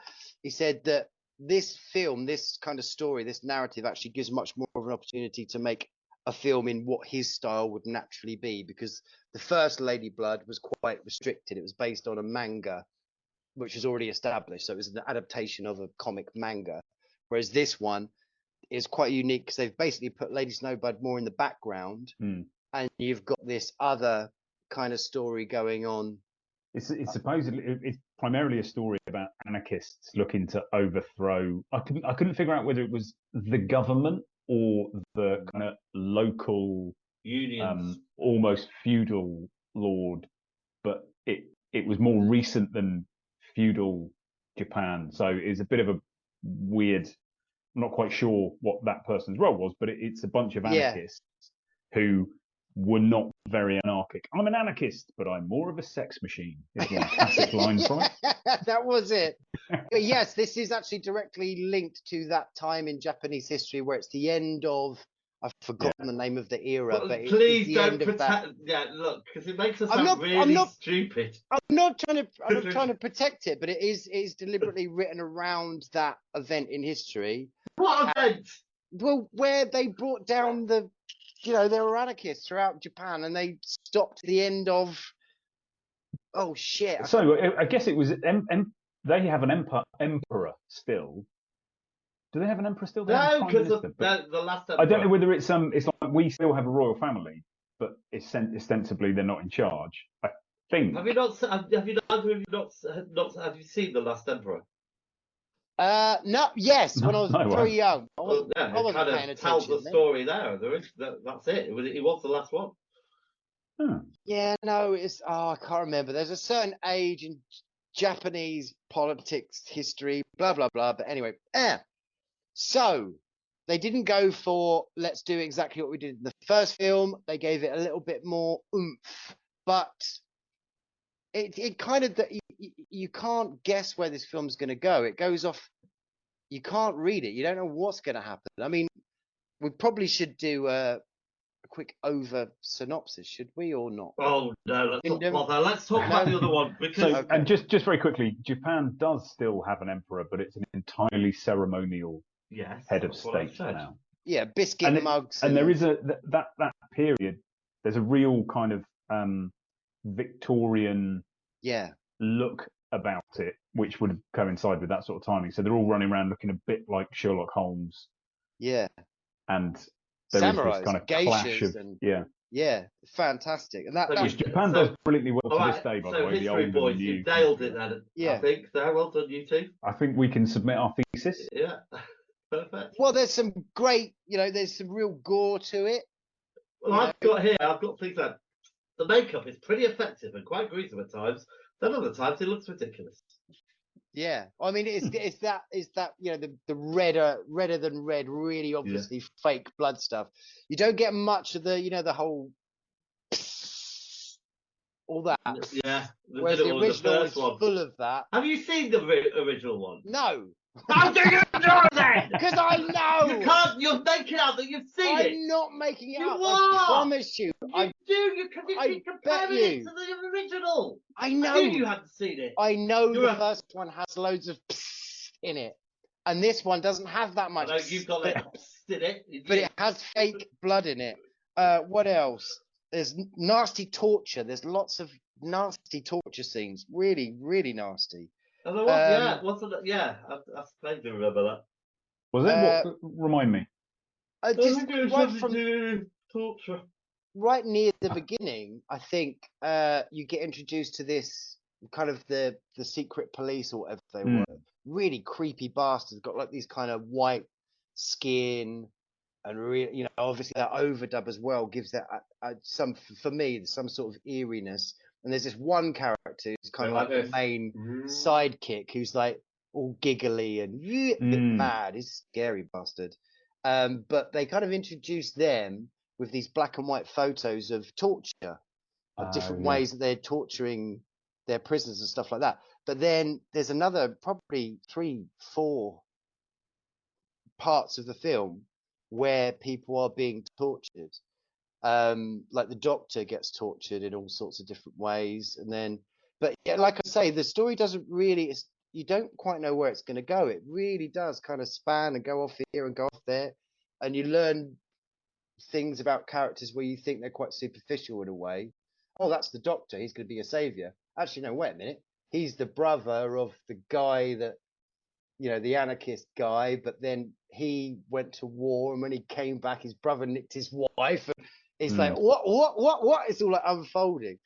He said that this film, this kind of story, this narrative actually gives much more of an opportunity to make a film in what his style would naturally be, because the first Lady Blood was quite restricted. It was based on a manga, which was already established. So it was an adaptation of a comic manga. Whereas this one is quite unique because they've basically put Lady Snowblood more in the background, and you've got this other kind of story going on. It's supposedly it's primarily a story about anarchists looking to overthrow. I couldn't figure out whether it was the government or the kind of local unions, almost feudal lord, but it was more recent than feudal Japan, so it's a bit of a weird. I'm not quite sure what that person's role was, but it's a bunch of anarchists who were not very anarchic. I'm an anarchist, but I'm more of a sex machine, is one classic line from it. That was it. But yes, this is actually directly linked to that time in Japanese history where it's the end of, I've forgotten the name of the era, but please it's the don't end of that. Yeah, look, because it makes us sound really stupid. I'm not trying to protect it, but it is deliberately written around that event in history. What event? Well, where they brought down there were anarchists throughout Japan, and they stopped the end of. Oh shit! So I guess it was. They have an emperor still. Do they have an emperor still? No, because the last emperor. I don't know whether it's like we still have a royal family, but ostensibly they're not in charge. I think. Have you seen the last emperor? No. Yes, when I was very young. I wasn't paying attention. Tells the story there. That's it. He was the last one. Yeah, no, I can't remember. There's a certain age in Japanese politics, history, blah blah blah. But anyway, so they didn't go for let's do exactly what we did in the first film. They gave it a little bit more oomph, but it kind of you can't guess where this film's going to go. It goes off. You can't read it. You don't know what's going to happen. I mean, we probably should do a quick over synopsis, should we, or not? Oh no, let's talk about the other one because. And just very quickly, Japan does still have an emperor, but it's an entirely ceremonial head of state now. Yeah, biscuit mugs. And there is that period. There's a real kind of Victorian look about it, which would coincide with that sort of timing. So they're all running around looking a bit like Sherlock Holmes. Yeah. And there samurais, is this kind of clash of fantastic. And which Japan does brilliantly well to this day, by the way. The old boys, and the new. You nailed it then. Yeah. I think there. Well done, you two. I think we can submit our thesis. Yeah. Perfect. Well, there's some great, there's some real gore to it. Well, I've got things like the makeup is pretty effective and quite gruesome at times. Then other times it looks ridiculous. Yeah, I mean it's that the redder than red, really obviously fake blood stuff. You don't get much of the whole all that. Yeah, whereas the original is full of that. Have you seen the original one? No. How do you know then? Because I know. You can't. You're making out that you've seen it. I'm not making it up. You are. I promise you. You do. You can keep comparing it to the original. I know. I knew you hadn't seen it. I know the first one has loads of in it, and this one doesn't have that much. I know you've got in it, but it has fake blood in it. What else? There's nasty torture. There's lots of nasty torture scenes. Really, really nasty. And there was, I vaguely remember that. Was it? What? Remind me. Torture. Right near the beginning, I think you get introduced to this kind of the secret police or whatever they were. Really creepy bastards. Got like these kind of white skin, and really, obviously that overdub as well gives that some sort of eeriness. And there's this one character who's kind of like the main sidekick who's like all giggly and a bit mad. He's a scary bastard. But they kind of introduce them with these black and white photos of torture, of different ways that they're torturing their prisoners and stuff like that. But then there's another probably 3-4 parts of the film where people are being tortured. Like the doctor gets tortured in all sorts of different ways, but like I say, the story doesn't really. You don't quite know where it's going to go. It really does kind of span and go off here and go off there, and you learn things about characters where you think they're quite superficial in a way. Oh, that's the doctor. He's going to be a savior. Actually, no. Wait a minute. He's the brother of the guy that, the anarchist guy. But then he went to war, and when he came back, his brother nicked his wife. And it's like what? It's all like unfolding.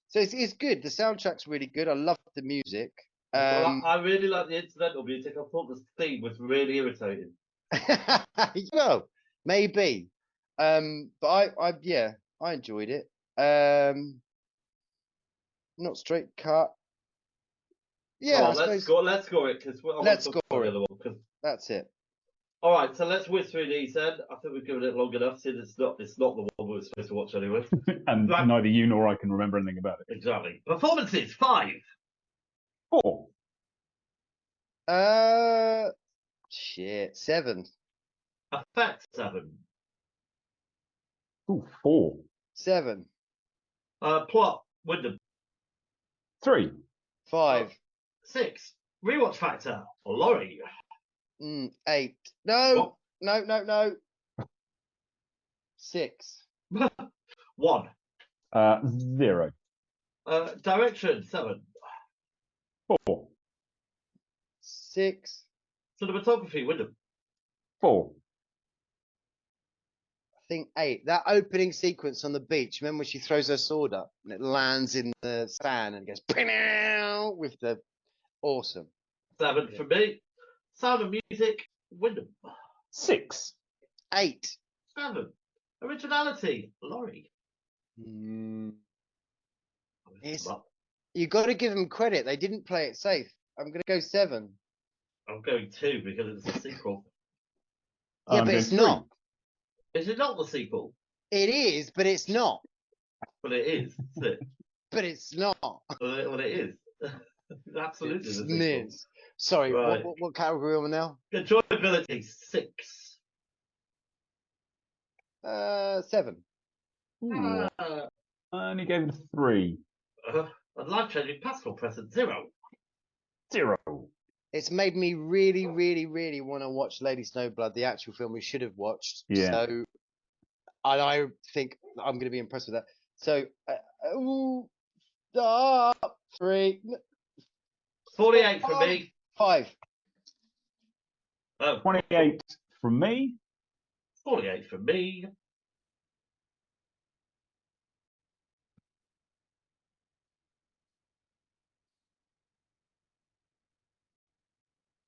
So it's good. The soundtrack's really good. I love the music. I really like the incidental music. I thought the theme was really irritating. Maybe. But I enjoyed it. Not straight cut. Yeah, let's score it because let's score it. That's it. All right, so let's whiz through these then. I think we've given it long enough since it's not the one we were supposed to watch anyway. And neither you nor I can remember anything about it. Exactly. Performances 5. 4. 7. Effects 7. Ooh, 4. 7. Plot Wyndham. 3. 5. 6. Rewatch factor Laurie. 8. No. 6. 1. 0. Direction 7. 4. 6. Cinematography Wyndham. 4. I think 8. That opening sequence on the beach. Remember when she throws her sword up and it lands in the sand and it goes with the awesome. 7 for me. Sound of Music Wyndham. 6. 8. 7. Originality Laurie. You got to give them credit. They didn't play it safe. I'm going to go 7. I'm going 2 because it's a sequel. Yeah, but it's not. Is it not the sequel? It is, but it's not. But it is, isn't it? But it's not. Well, it is. Absolutely. It's the sequel. Sorry, right. what category are we on now? Enjoyability 6. 7. I only gave it a 3. A life-changing past or present 0. 0. It's made me really, really, really want to watch Lady Snowblood, the actual film we should have watched. Yeah. So, and I think I'm going to be impressed with that. So, 3. 48 for me. 5. 28 from me. 48 for me.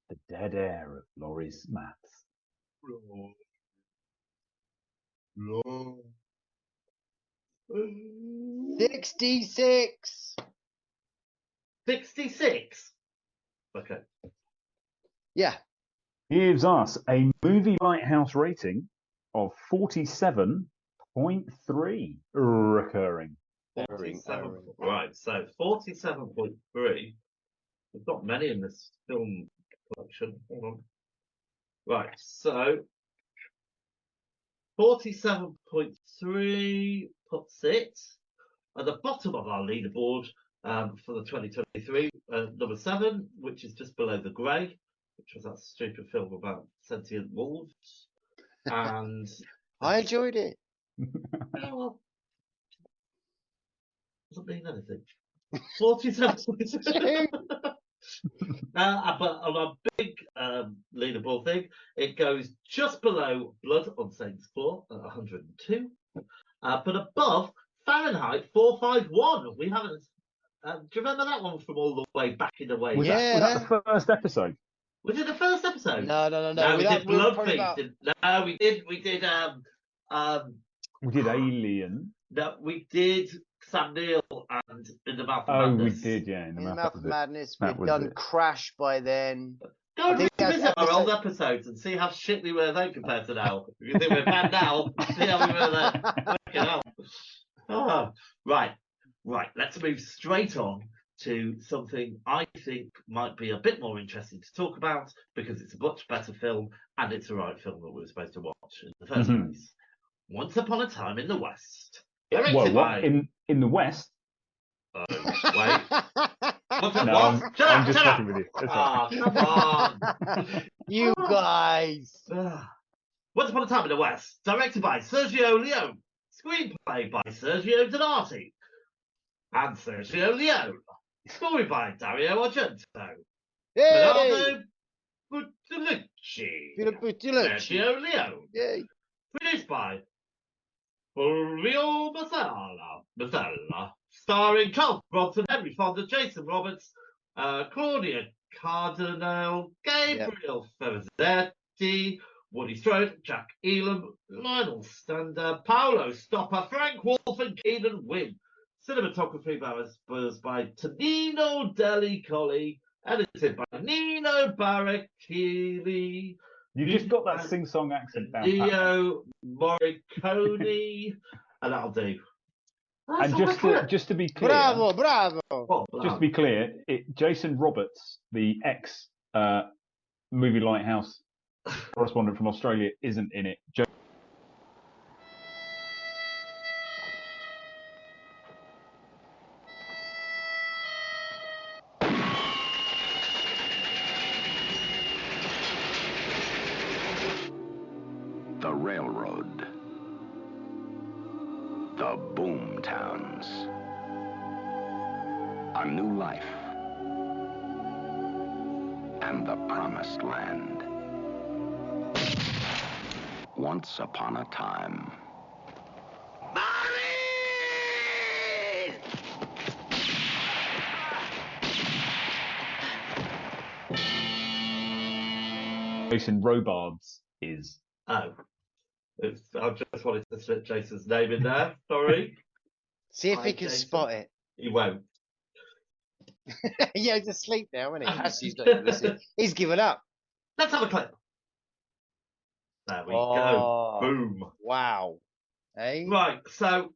The dead air of Laurie's maths. 66. 66? Okay. Yeah. Gives us a movie lighthouse rating of 47.3 recurring. 47. Right, so 47.3. We've got many in this film collection. Hold on. Right, so 47.3 puts it at the bottom of our leaderboard for the 2023, number 7, which is just below The Grey, which was that stupid film about sentient wolves. And I enjoyed it. Oh, well, doesn't mean anything. 47. But on a big leaderboard thing, it goes just below Blood on Saints Claw at 102, but above Fahrenheit 451. We haven't. Do you remember that one from all the way back in the way? Was that the first episode? Was it the first episode? No. No, we did Blood Feast. No, we did. We did Alien. No, we did Sam Neill and In the Mouth of Madness. We did, yeah. In the Mouth of Madness. We'd done Crash by then. Go and revisit our old episodes and see how shit we were then compared to now. If you think we're bad now, see how we were then. Fucking hell. Oh, right. Let's move straight on to something I think might be a bit more interesting to talk about because it's a much better film and it's the right film that we were supposed to watch in the first place. Once Upon a Time in the West. In the West? Wait. I'm just fucking with you. Come on. You guys. Once Upon a Time in the West. Directed by Sergio Leone. Screenplay by Sergio Donati. And Sergio Leone. Story by Dario Argento. Bernardo Bertolucci. Sergio Leone. Yay. Produced by Fulvio Masella, starring Charles Bronson, Henry Fonda, Jason Roberts, Claudia Cardinale, Gabriel Ferzetti, Woody Strode, Jack Elam, Lionel Stander, Paolo Stopper, Frank Wolf, and Keenan Wynn. Cinematography was by Tonino Deli Colli, edited by Nino Baracchili. You just got that sing-song accent down. Dio Morricone, and that'll do. And just to be clear, bravo. Just to be clear, Jason Roberts, the ex movie lighthouse correspondent from Australia, isn't in it. The railroad, the boom towns, a new life, and the promised land. Once upon a time. Jason Robards is. Oh. I just wanted to slip Jason's name in there. Sorry. See if he can spot it. He won't. Yeah, he's asleep now, isn't he? He's given up. Let's have a clip. There we go. Boom. Wow. Hey? Right, so,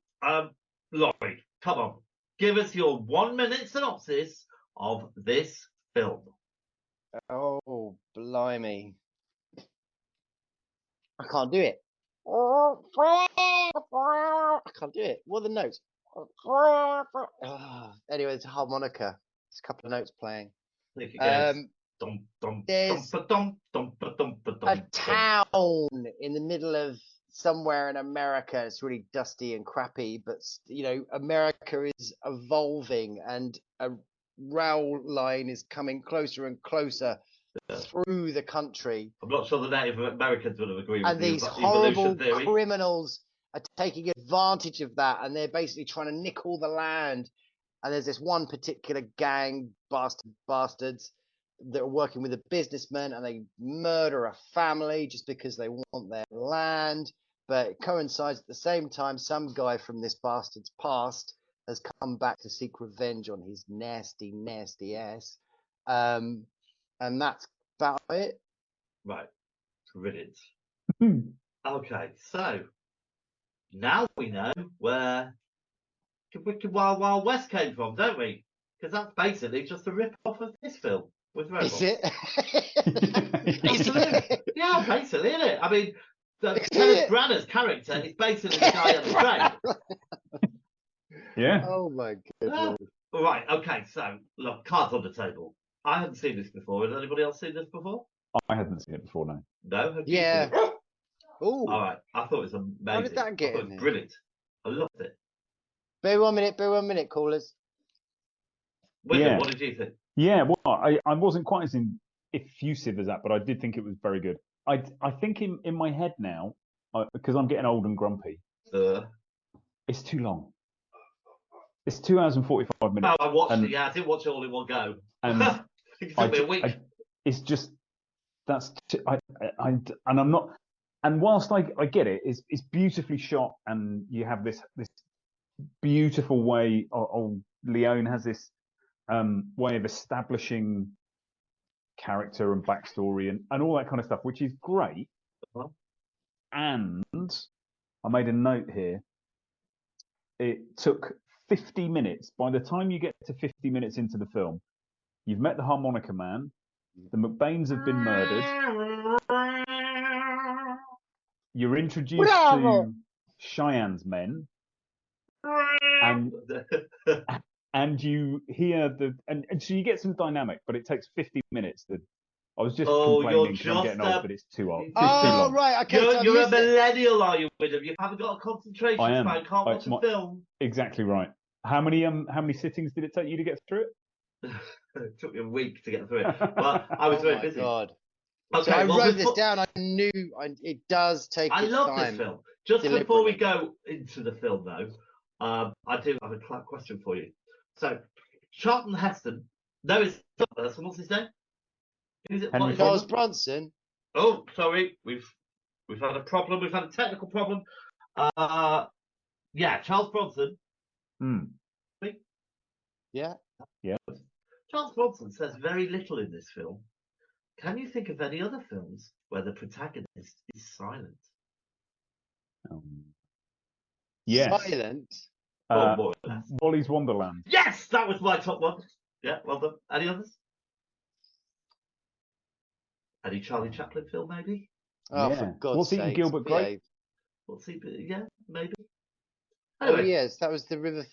Laurie, come on. Give us your 1-minute synopsis of this film. Oh, blimey. I can't do it. I can't do it. What are the notes? Anyway, it's a harmonica. It's a couple of notes playing. There's a town in the middle of somewhere in America. It's really dusty and crappy, but America is evolving and a rail line is coming closer and closer through the country. I'm not sure the Native Americans would have agreed with you. And these horrible criminals are taking advantage of that, and they're basically trying to nick all the land. And there's this one particular gang, bastards, that are working with a businessman, and they murder a family just because they want their land. but it coincides at the same time some guy from this bastard's past has come back to seek revenge on his nasty, nasty ass. And that's about it. Right. Brilliant. Okay, so now we know where Wicked Wild Wild West came from, don't we? Because that's basically just a rip-off of this film with robots. Is it? Yeah, basically, isn't it? I mean, Kenneth Branagh's character is basically the guy on the train. Yeah. Oh my goodness. Right, okay, so, look, cards on the table. I haven't seen this before. Has anybody else seen this before? I hadn't seen it before, no. No? Yeah. All right, I thought it was amazing. How did that get I thought it was brilliant. I loved it. Bear 1 minute, callers. William, what did you think? Yeah, well, I wasn't quite as effusive as that, but I did think it was very good. I think in my head now, because I'm getting old and grumpy, it's too long. It's 2 hours and 45 minutes. Oh, I watched it, yeah. I didn't watch it all in one go. And it took me a week. It's just, and I'm not, and whilst I get it, it's beautifully shot, and you have this beautiful way, Leone has this way of establishing character and backstory and all that kind of stuff, which is great. And I made a note here. It took 50 minutes. By the time you get to 50 minutes into the film, you've met the harmonica man, the McBains have been murdered, you're introduced to Cheyenne's men, and you hear and so you get some dynamic, but it takes 50 minutes. I was just complaining because I'm getting old, but it's too old. Oh, right. Okay, you're a millennial, are you, William? You haven't got a concentration span. Can't watch a film. Exactly right. How many sittings did it take you to get through it? It took me a week to get through it, but I was very busy. God. Okay, so I wrote this down. I knew it does take. I love this film. Just before we go into the film, though, I do have a question for you. So, Charlton Heston. No, it's not Heston. What's his name? Is it Charles Bronson? Oh, sorry. We've had a problem. We've had a technical problem. Yeah, Charles Bronson. Yeah. Charles Bronson says very little in this film. Can you think of any other films where the protagonist is silent? Yes. Silent? More or less. Wally's Wonderland. Yes, that was my top one. Yeah, well done. Any others? Any Charlie Chaplin film, maybe? Oh, for God's What's sake. Eating Gilbert Grape? What's he? Yeah, maybe. Anyway. Oh, yes, that was the River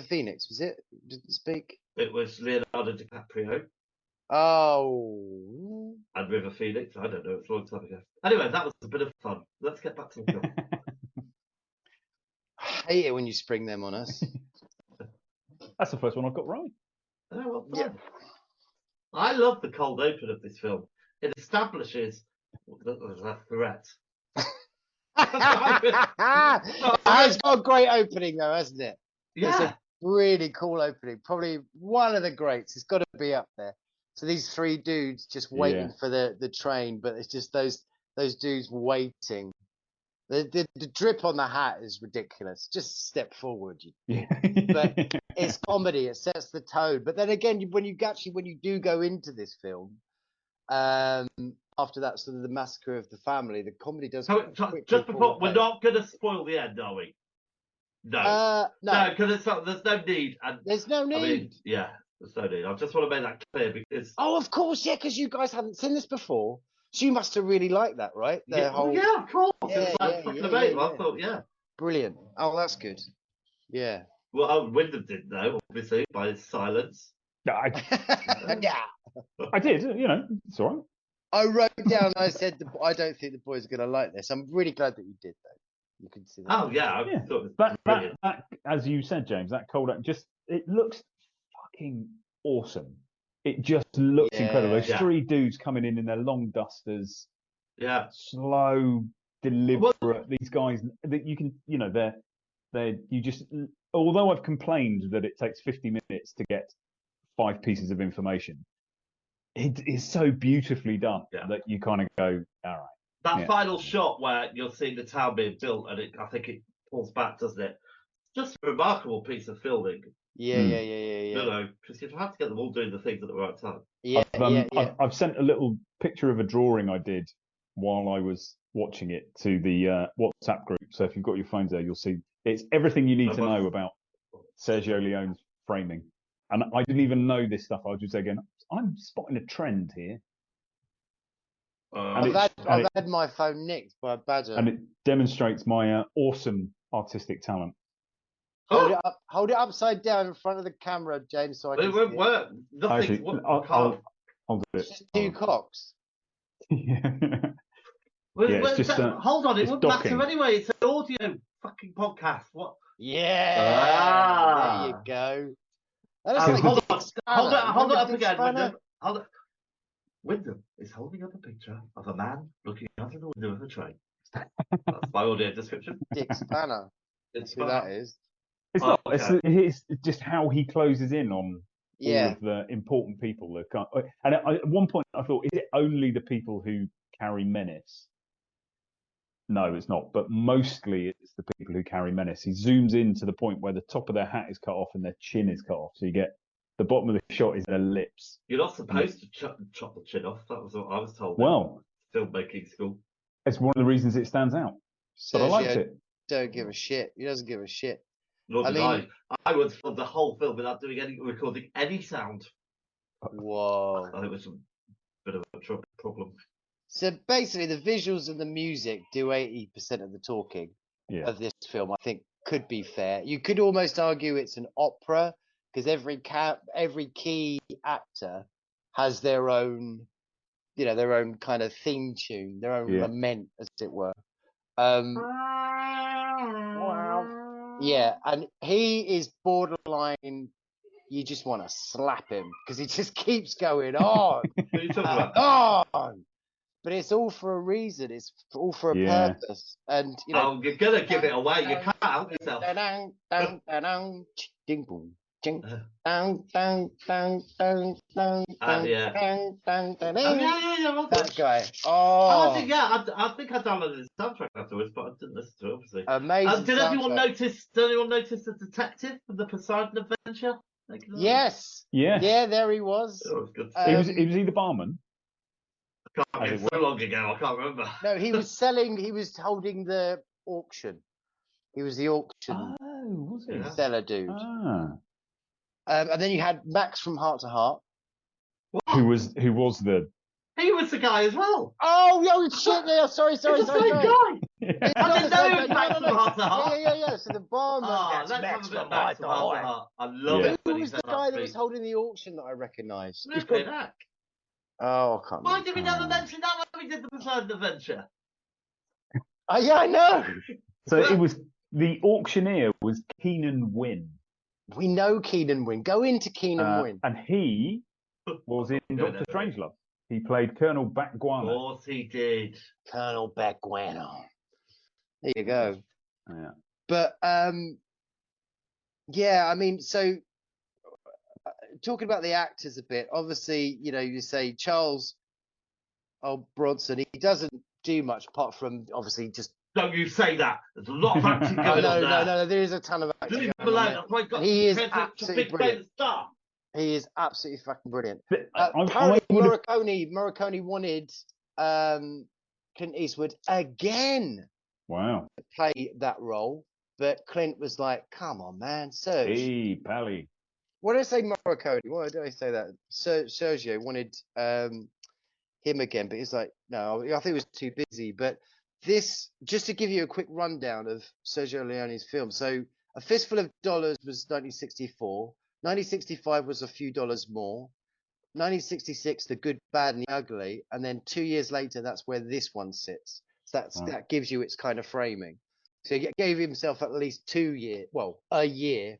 Phoenix, was it? Didn't speak. It was Leonardo DiCaprio. Oh. And River Phoenix. I don't know. It's a long time ago. Anyway, that was a bit of fun. Let's get back to the film. I hate it when you spring them on us. That's the first one I've got right. Oh, well, yeah. I love the cold open of this film. It establishes that there's a threat. It's got a great opening, though, hasn't it? Yeah. It's a really cool opening. Probably one of the greats. It's got to be up there. So these three dudes just waiting for the train, but it's just those dudes waiting. The drip on the hat is ridiculous. Just step forward. But it's comedy. It sets the tone. But then again, when you do go into this film, after that sort of the massacre of the family, the comedy does. So just before, we're not going to spoil the end, are we? No. No, because there's no need. And there's no need. I mean, yeah, there's no need. I just want to make that clear because. Oh, of course, yeah, because you guys hadn't seen this before. So you must have really liked that, right? Yeah, of course. Yeah, it was like fucking amazing. I thought, yeah. Brilliant. Oh, that's good. Yeah. Well, Wyndham didn't know, obviously, by his silence. I did, it's all right. I wrote down, I said, I don't think the boys are going to like this. I'm really glad that you did, though. You can see that. Oh, yeah. I thought it was brilliant. That, as you said, James, that cold up, it looks fucking awesome. It just looks incredible. Those three dudes coming in their long dusters. Yeah. Slow, deliberate. These guys that you can, you just, although I've complained that it takes 50 minutes to get 5 pieces of information, it is so beautifully done that you kind of go, all right, That final shot where you're seeing the town being built, and I think it pulls back, doesn't it? Just a remarkable piece of filming. Yeah. You know, because you've had to get them all doing the things at the right time. I've sent a little picture of a drawing I did while I was watching it to the WhatsApp group. So if you've got your phones there, you'll see it's everything you need to know about Sergio Leone's framing. And I didn't even know this stuff. I was just again, I'm spotting a trend here. I've had my phone nicked by a badger. And it demonstrates my awesome artistic talent. Hold it upside down in front of the camera, James, so I can It won't work. I'll do it. It's just two cocks. It's just, hold on, it wouldn't docking. matter anyway. It's an audio fucking podcast. What? Yeah. There you go. Hold it up again. Wyndham is holding up a picture of a man looking out of the window of a train. That's my audio description. Dick Spanner. That's who that is. It's not. Okay. It's just how he closes in on all of the important people that can't. And at one point, I thought, is it only the people who carry menace? No, it's not. But mostly, it's the people who carry menace. He zooms in to the point where the top of their hat is cut off and their chin is cut off. So you get the bottom of the shot is their lips. You're not supposed to chop the chin off. That was what I was told. Well, filmmaking school. It's one of the reasons it stands out. But I liked it. Don't give a shit. He doesn't give a shit. Nor did I would film the whole film without recording any sound. Whoa. I think it was a bit of a problem. So basically, the visuals and the music do 80% of the talking of this film. I think could be fair. You could almost argue it's an opera because every key actor has their own, their own kind of theme tune, their own lament, as it were. Yeah, and he is borderline. You just want to slap him because he just keeps going on, on. But it's all for a reason. It's all for a purpose. And you're gonna give it away. You can't help yourself. Ding boom. That guy. I think I downloaded his soundtrack afterwards, but I didn't listen to it. Obviously, amazing. Did anyone notice the detective from the Poseidon Adventure? Yes. Yeah, there he was. It was good. Was he the barman? It's so long ago, I can't remember. No, he was holding the auction. He was the auction was he? seller dude. And then you had Max from Heart to Heart. What? Who was the... He was the guy as well. Oh shit, yeah, sorry. It's the same guy. I didn't know he was Max from Heart to Heart. Yeah, so the barman. Let's have a bit of Max from Heart to Heart. I love it. Who was the guy that was holding the auction that I recognised? He's got back. Oh, I can't remember. Why did we never mention that when we did the Poseidon Adventure? Yeah, I know. So it was the auctioneer was Keenan Wynn. We know Keenan Wynn. Go into Keenan Wynn. And he was in Doctor Strangelove. He played Colonel Backguano. Of course he did. Colonel Backguano. There you go. Yeah. But, yeah, I mean, so talking about the actors a bit, obviously, you say Charles Bronson, he doesn't do much apart from obviously just. Don't you say that. There's a lot of acting going on there. No, there is a ton of acting going on there. He is absolutely brilliant. He is absolutely fucking brilliant. Apparently Morricone wanted Clint Eastwood again to play that role, but Clint was like, come on, man, Serge. Hey, Pally. What did I say, Morricone? Why did I say that? Sergio wanted him again, but he's like, no, I think he was too busy. But this, just to give you a quick rundown of Sergio Leone's film. So A Fistful of Dollars was 1964. 1965 was a few dollars more. 1966, The Good, Bad, and the Ugly. And then 2 years later, that's where this one sits. So that gives you its kind of framing. So he gave himself at least a year,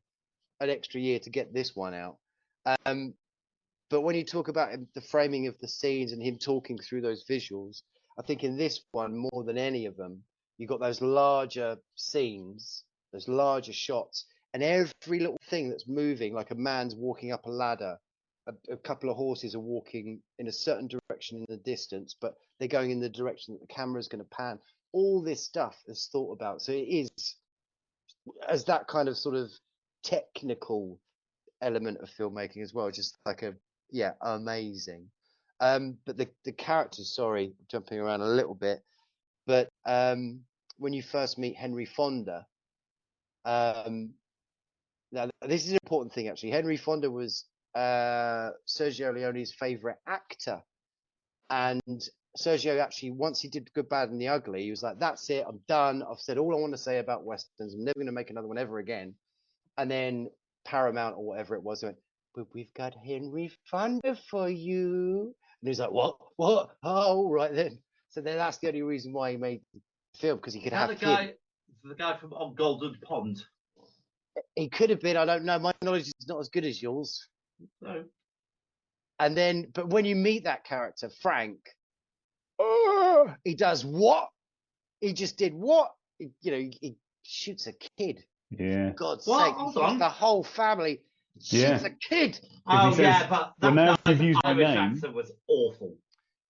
an extra year to get this one out. But when you talk about the framing of the scenes and him talking through those visuals, I think in this one, more than any of them, you got those larger scenes, those larger shots, and every little thing that's moving, like a man's walking up a ladder, a couple of horses are walking in a certain direction in the distance, but they're going in the direction that the camera is going to pan. All this stuff is thought about, so it is as that kind of sort of technical element of filmmaking as well. Just like amazing. But the characters, sorry, jumping around a little bit, but when you first meet Henry Fonda, now this is an important thing actually. Henry Fonda was Sergio Leone's favorite actor, and Sergio actually, once he did Good, Bad and the Ugly, he was like, that's it, I'm done, I've said all I want to say about westerns, I'm never going to make another one ever again. And then Paramount or whatever it was went, but we've got Henry Fonda for you. And he's like, what? Oh, right then. So then that's the only reason why he made the film, because he could have the guy from On Golden Pond. He could have been, I don't know. My knowledge is not as good as yours. No. And then, but when you meet that character, Frank, he does what? He just did what? He shoots a kid. Yeah. For God's sake, he shoots the whole family. Shoots a kid. Oh, yeah, but that Irish accent was awful.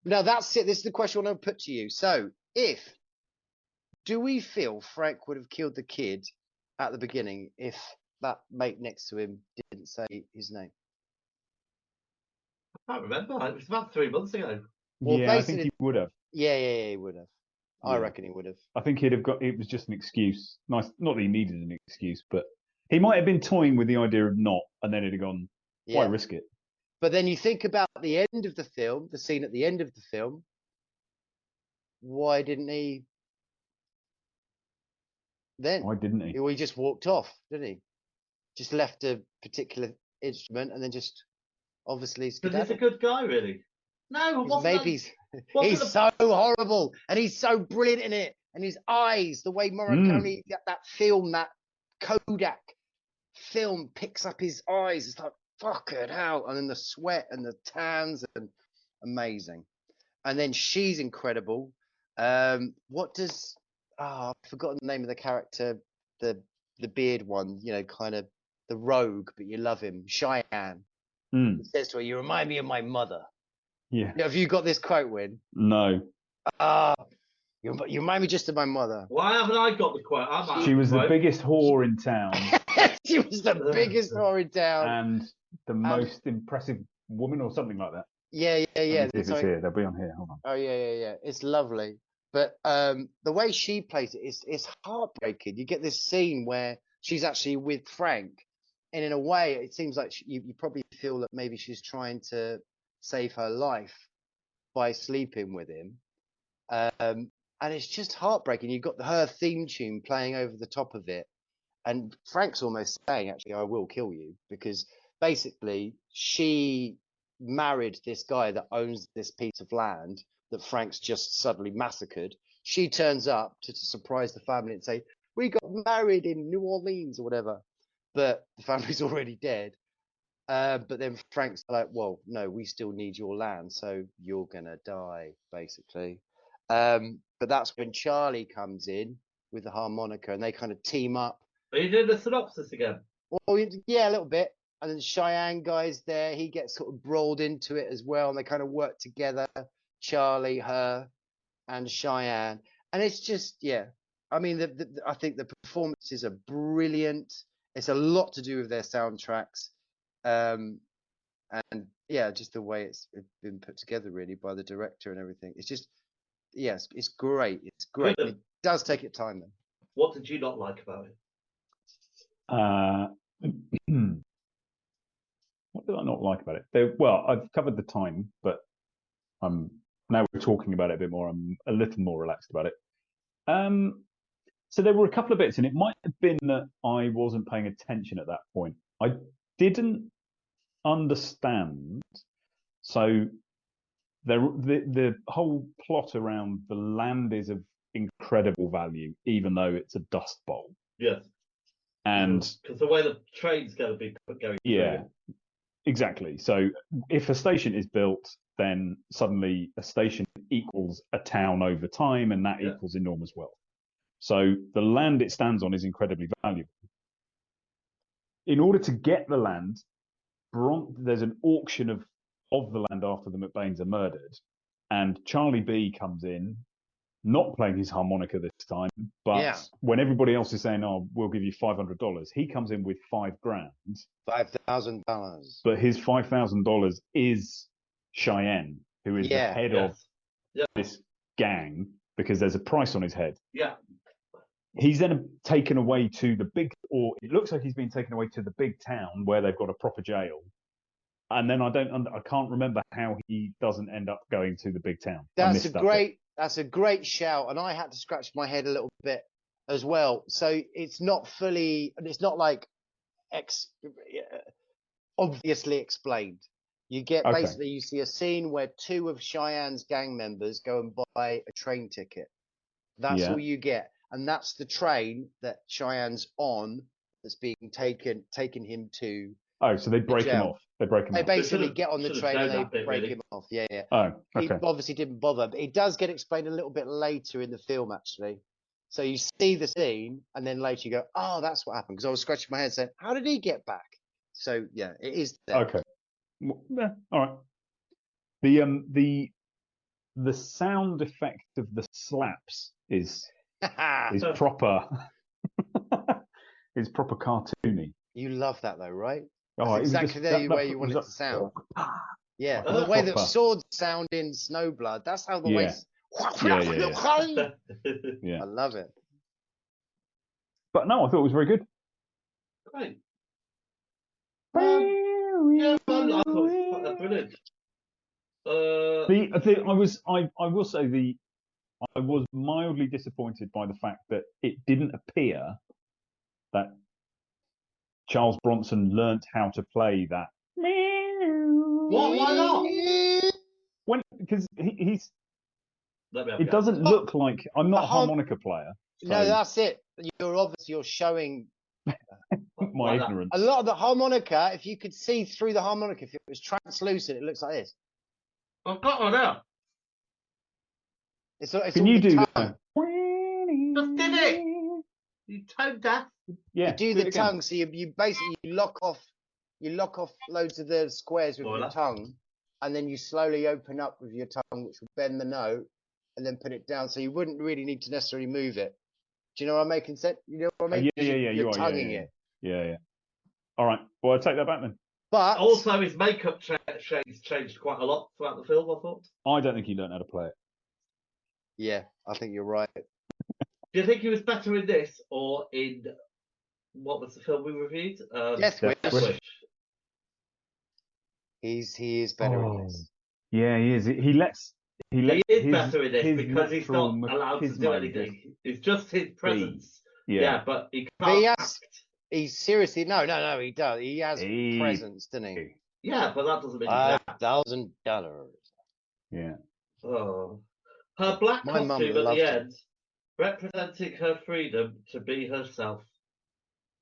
No, that's it. This is the question I want to put to you. So, do we feel Frank would have killed the kid at the beginning if that mate next to him didn't say his name? I can't remember. It was about 3 months ago. Well, yeah, I think he would have. Yeah, he would have. Yeah. I reckon he would have. I think he'd have got. It was just an excuse. Nice, not that he needed an excuse, but he might have been toying with the idea of not, and then he'd have gone, "Why risk it?" But then you think about the end of the film, the scene at the end of the film. Why didn't he? Then why didn't he? Well, he just walked off, didn't he? Just left a particular instrument and then just obviously. Because he's a good guy, really. No, maybe he's so horrible and he's so brilliant in it, and his eyes, the way Morricone that film, that Kodak film picks up his eyes, it's like fucking hell, and then the sweat and the tans, and amazing. And then she's incredible. What does I've forgotten the name of the character, the beard one, kind of the rogue, but you love him, Cheyenne. He says to her, "You remind me of my mother." Yeah. Have you got this quote, Win? No. You remind me just of my mother. Why haven't I got the quote? She was the biggest whore in town. She was the biggest whore in town. And the most impressive woman or something like that. Yeah. It's here. They'll be on here. Hold on. Oh, yeah. It's lovely. But the way she plays it is heartbreaking. You get this scene where she's actually with Frank. And in a way, it seems like you probably feel that maybe she's trying to save her life by sleeping with him. And it's just heartbreaking. You've got her theme tune playing over the top of it. And Frank's almost saying, actually, I will kill you. Because basically, she married this guy that owns this piece of land that Frank's just suddenly massacred. She turns up to surprise the family and say, "We got married in New Orleans," or whatever. But the family's already dead. But then Frank's like, "Well, no, we still need your land, so you're gonna die," basically. But that's when Charlie comes in with the harmonica, and they kind of team up. Are you doing the synopsis again? Well, yeah, a little bit. And then Cheyenne guy's there. He gets sort of brawled into it as well, and they kind of work together. Charlie, her, and Cheyenne, and it's just I mean, I think the performances are brilliant. It's a lot to do with their soundtracks, and just the way it's been put together really by the director and everything. It's just it's great. It's great. It does take its time though. What did you not like about it? What did I not like about it? Well, I've covered the time, but now we're talking about it a bit more. I'm a little more relaxed about it. So there were a couple of bits, and it might have been that I wasn't paying attention at that point. I didn't understand. So the whole plot around the land is of incredible value, even though it's a dust bowl. Yes. And because the way the train's going to be going. Yeah, exactly. So if a station is built, then suddenly a station equals a town over time, and that equals enormous wealth. So the land it stands on is incredibly valuable. In order to get the land, there's an auction of the land after the McBains are murdered, and Charlie B comes in, not playing his harmonica this time, but when everybody else is saying, "Oh, we'll give you $500," he comes in with $5,000. $5,000. But his $5,000 is Cheyenne, who is the head of this gang, because there's a price on his head. Yeah. He's then taken away to it looks like he's been taken away to the big town where they've got a proper jail. And then I can't remember how he doesn't end up going to the big town. That's a great shout, and I had to scratch my head a little bit as well. So it's not like obviously explained. You get basically, you see a scene where 2 of Cheyenne's gang members go and buy a train ticket. That's all you get, and that's the train that Cheyenne's on that's being taken him to. Oh, so they break him off. They basically get on the train and they break him off. Yeah. Oh, okay. He obviously didn't bother, but it does get explained a little bit later in the film, actually. So you see the scene, and then later you go, "Oh, that's what happened." Because I was scratching my head saying, "How did he get back?" So yeah, it is there. Okay. Yeah, all right. The sound effect of the slaps is proper. Is proper cartoony. You love that though, right? Oh, that's exactly the way you want it to sound. Yeah, the way that swords sound in Snowblood. That's how the way. Yeah. I love it. But no, I thought it was very good. Great. Yeah, I thought it was brilliant. I will say I was mildly disappointed by the fact that it didn't appear that Charles Bronson learnt how to play that. What? Why not? Because he's. It doesn't look like I'm not a harmonica player. So. No, that's it. You're showing my ignorance. A lot of the harmonica, if you could see through the harmonica, if it was translucent, it looks like this. I've got one out. Can you do that? Just did it. You tone deaf. Yeah. You do the tongue, so you basically lock off loads of the squares with your tongue, and then you slowly open up with your tongue, which will bend the note, and then put it down. So you wouldn't really need to necessarily move it. Do you know what I'm making sense? You know what I mean? Yeah. You're tonguing it. Yeah. All right. Well, I'll take that back then. But also, his makeup changed quite a lot throughout the film, I thought. I don't think he learned how to play it. Yeah, I think you're right. Do you think he was better in this or in what was the film we reviewed? Death Wish. He is better in this. Yeah, he is. He is better in this because he's not allowed to do anything. It's just his presence. Yeah, but he can't act. He's seriously no. He does. He has presence, doesn't he? Yeah, but that doesn't mean $5,000. Yeah. Oh, her black costume at the end, representing her freedom to be herself.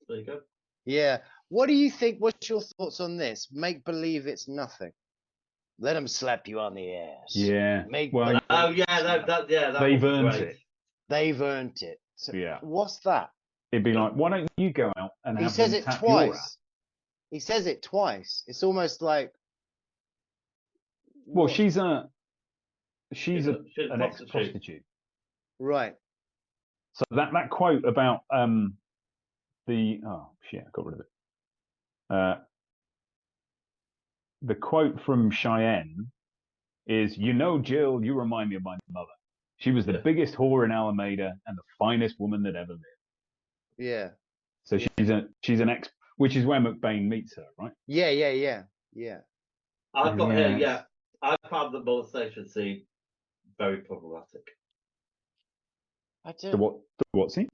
There you go. Yeah. What do you think? What's your thoughts on this? Make believe it's nothing. Let them slap you on the ass. Yeah. They've earned it. They've earned it. So what's that? It'd be like, why don't you go out and have them tap twice. Your ass? He says it twice. It's almost like. Well, she's an ex-prostitute. Right. So that quote about I got rid of it. The quote from Cheyenne is, Jill, you remind me of my mother. She was the biggest whore in Alameda and the finest woman that ever lived. Yeah. So she's an ex, which is where McBain meets her, right? Yeah. I've got here. Yeah, I found the molestation scene very problematic. I do. The what scene?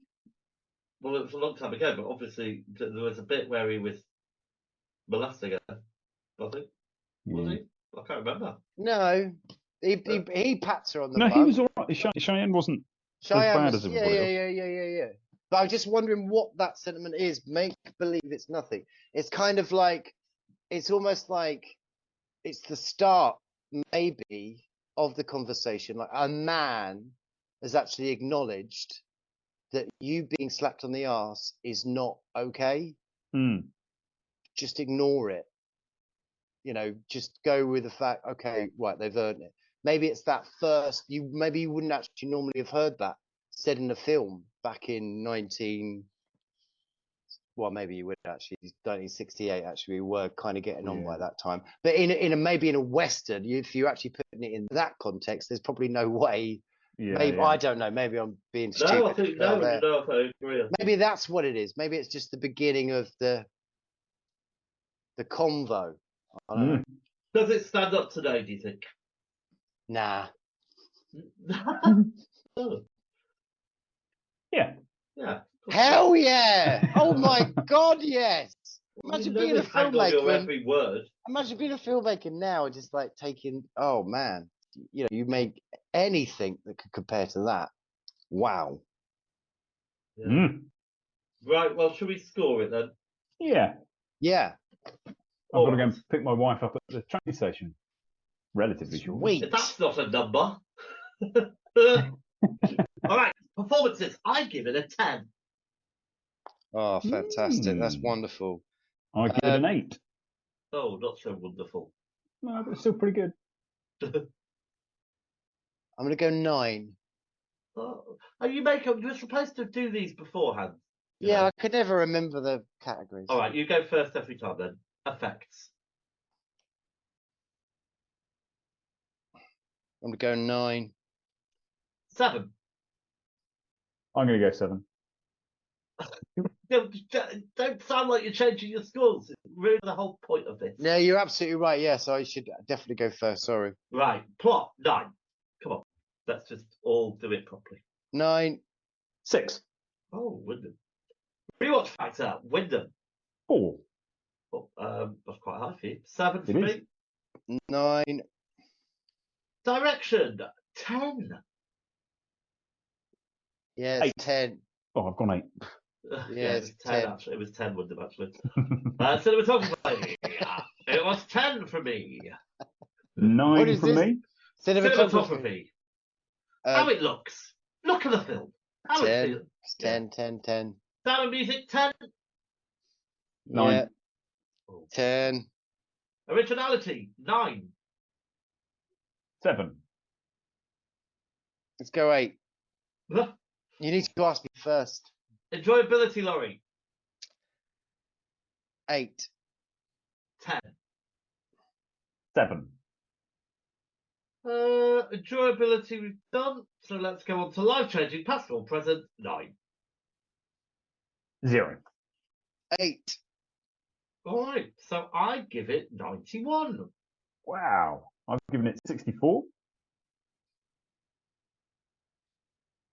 Well, it was a long time ago, but obviously there was a bit where he was molesting her. Was he? I can't remember. No, he pats her on the bum. No, he was all right. Cheyenne wasn't as bad as everybody else. Yeah. But I was just wondering what that sentiment is. Make believe it's nothing. It's kind of like, it's almost like it's the start, maybe, of the conversation. Like a man has actually acknowledged that you being slapped on the arse is not okay. Just ignore it. just go with the fact, okay, right, they've earned it. Maybe it's that first, maybe you wouldn't actually normally have heard that said in a film back in maybe you would actually, 1968, actually, we were kind of getting on by that time. But maybe in a Western, if you're actually putting it in that context, there's probably no way. I don't know. Maybe I'm being stupid. No, I think I agree. Maybe that's what it is. Maybe it's just the beginning of the convo. I don't know. Does it stand up today, do you think? Nah. Oh. Yeah. Yeah. Hell yeah! Oh my God, yes! Imagine being a filmmaker. Every word. Imagine being a filmmaker now and just like taking. Oh man, you make anything that could compare to that. Wow. Yeah. Right. Well, should we score it then? Yeah. Yeah. I've got to go and pick my wife up at the train station. Relatively short. Wait. That's not a number. All right. Performances. I give it a 10. Oh, fantastic. That's wonderful. I give it an 8. Oh, not so wonderful. No, but it's still pretty good. I'm going to go 9. Oh, you're supposed to do these beforehand. Yeah, I could never remember the categories. All right, you go first every time then. Effects. I'm going to go 9. 7. I'm going to go 7. Don't sound like you're changing your scores. It's really the whole point of this. No, you're absolutely right. Yes, I should definitely go first. Sorry. Right. Plot 9. Come on. Let's just all do it properly. 9. 6. Oh, Wyndham. Rewatch factor. Wyndham. 4. Oh, that's quite high for you. 7 for me. 9. Direction. 10. Yes, 8. 10. Oh, I've gone 8. Yeah, it was 10 actually. It was 10 Wyndham actually. Cinematography. It was 10 for me. 9 from me. Cinematography. How it looks. Look at the film. How 10. it feels. 10, 10, 10. Sound of music 10. 9. Yeah. 10. Originality 9. 7. Let's go 8. You need to ask me first. Enjoyability, Laurie. 8. 10. 7. Enjoyability we've done. So let's go on to life-changing, past or present. 9. 0. 8. All right. So I give it 91. Wow. I've given it 64.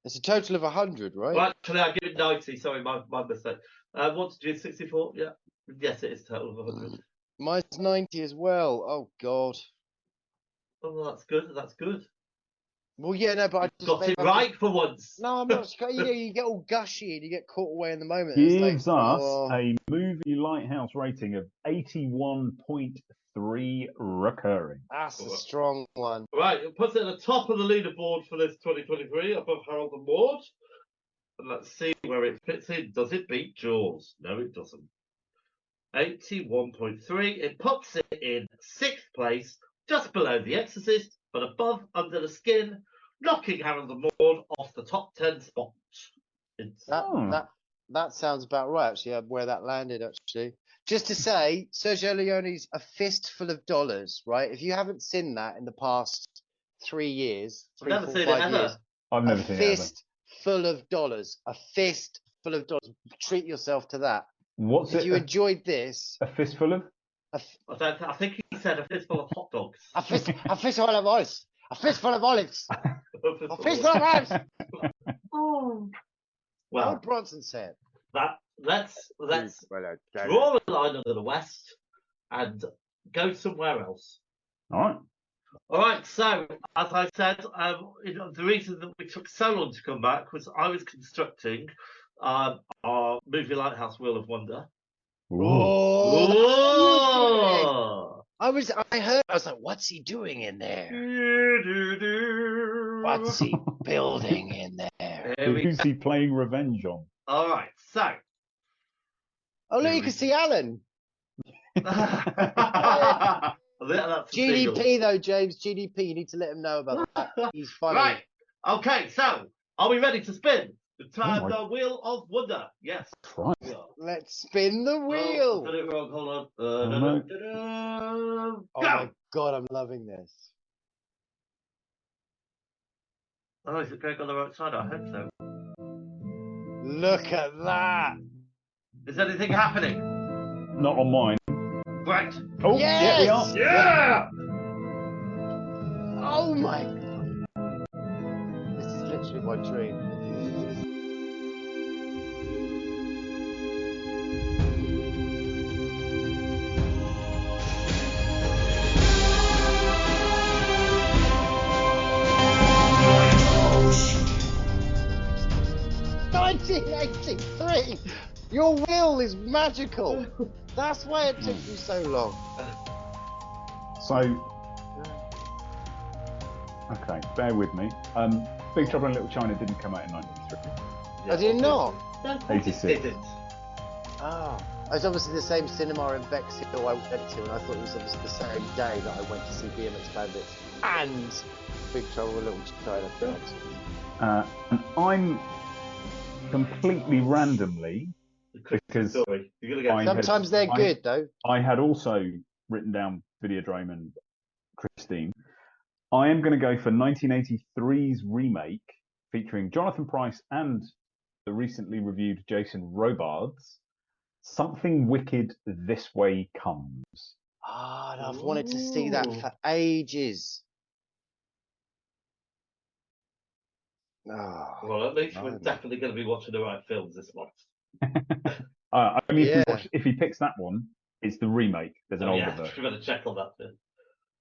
It's a total of 100, right? Well, actually, I give it 90. Sorry, my mistake. What did you do? 64? Yeah. Yes, it is a total of 100. Mine's 90 as well. Oh, God. Oh, well, that's good. That's good. Well, yeah, no, but I just got it right for once. No, I'm not. You get all gushy and you get caught away in the moment. Gives us a movie Lighthouse rating of 81.3 recurring. That's a strong one. Right, it puts it at the top of the leaderboard for this 2023 above Harold and Maude. And let's see where it fits in. Does it beat Jaws? No, it doesn't. 81.3. It puts it in 6th place, just below The Exorcist, but above Under the Skin, knocking Harold and Maude off the top 10 spot. That sounds about right, actually, where that landed, actually. Just to say, Sergio Leone's A Fistful of Dollars, right? If you haven't seen that in the past 3 years, I've never seen it ever. I've never seen it ever. A Fistful of Dollars. A Fistful of Dollars. Treat yourself to that. What's it? If you enjoyed this... A fistful of? I think he said a fistful of hot dogs. A fistful of olives. A fistful of olives. A fistful of olives. Oh. Well, how would Bronson say it? Let's draw a line under the West and go somewhere else. All right. So, as I said, the reason that we took so long to come back was I was constructing our movie Lighthouse Wheel of Wonder. I heard. I was like, "What's he doing in there? What's he building in there? Who's he playing revenge on?" All right, so. Oh, look, you can see Alan. GDP though, James. GDP. You need to let him know about that. He's funny. Right. Okay. So, are we ready to spin the wheel of wonder? Yes. Right. Let's spin the wheel. Oh, I did it wrong. Hold on. Oh my God, I'm loving this. Oh, is it going on the right side? I hope so. Look at that. Is anything happening? Not on mine. Right. Oh, yes! Yeah, we are. Yeah! Oh my God. This is literally my dream. '83. Your wheel is magical. That's why it took you so long. So, okay, bear with me. Big Trouble in Little China didn't come out in 1983. I did not. 86. Ah, it's obviously the same cinema in Bexhill I went to, and I thought it was obviously the same day that I went to see BMX Bandits and Big Trouble in Little China films. And I'm completely randomly, because sometimes they're good though. I had also written down Videodrome and Christine. I am going to go for 1983's remake featuring Jonathan Pryce and the recently reviewed Jason Robards, Something Wicked This Way Comes. Ah, and I've wanted to see that for ages. Oh, well, at least we're definitely going to be watching the right films this month. I mean, if he picks that one, it's the remake. There's an older version. We're going to check on that then.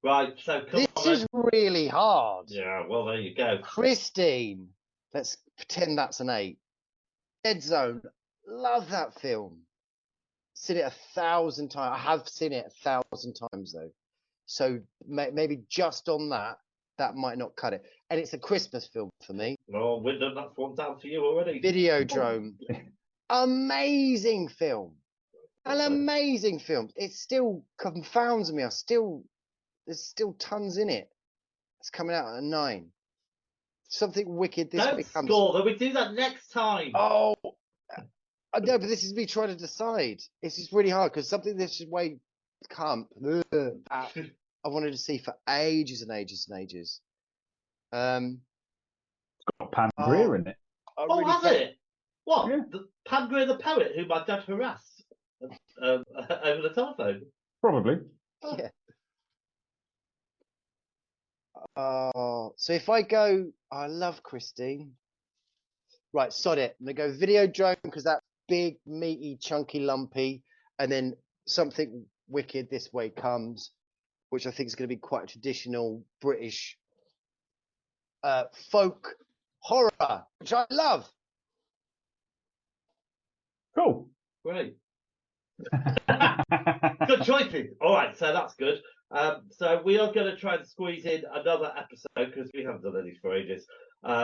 Right, so this is really hard. Yeah, well, there you go. Christine, let's pretend that's an 8. Dead Zone, love that film. Seen it 1,000 times. I have seen it 1,000 times though. So maybe just on that might not cut it. And it's a Christmas film for me. Well, Wyndham, that's one down for you already. Videodrome. Amazing film. An amazing film. It still confounds me. There's still tons in it. It's coming out at a 9. Something Wicked this Don't becomes. Score, though. We do that next time. Oh, no, but this is me trying to decide. It's just really hard because something this way come. I wanted to see for ages and ages and ages. It's got Pam Grier in it. Has it? What? Yeah. Pam Grier the poet who my dad harassed over the telephone? Probably. Yeah. So if I go, I love Christine. Right, sod it. I'm going to go Videodrome because that's big, meaty, chunky, lumpy. And then Something Wicked This Way Comes, which I think is going to be quite a traditional British folk horror, which I love. Cool. Great. Good choices. All right, so that's good. So we are going to try and squeeze in another episode because we haven't done any for ages.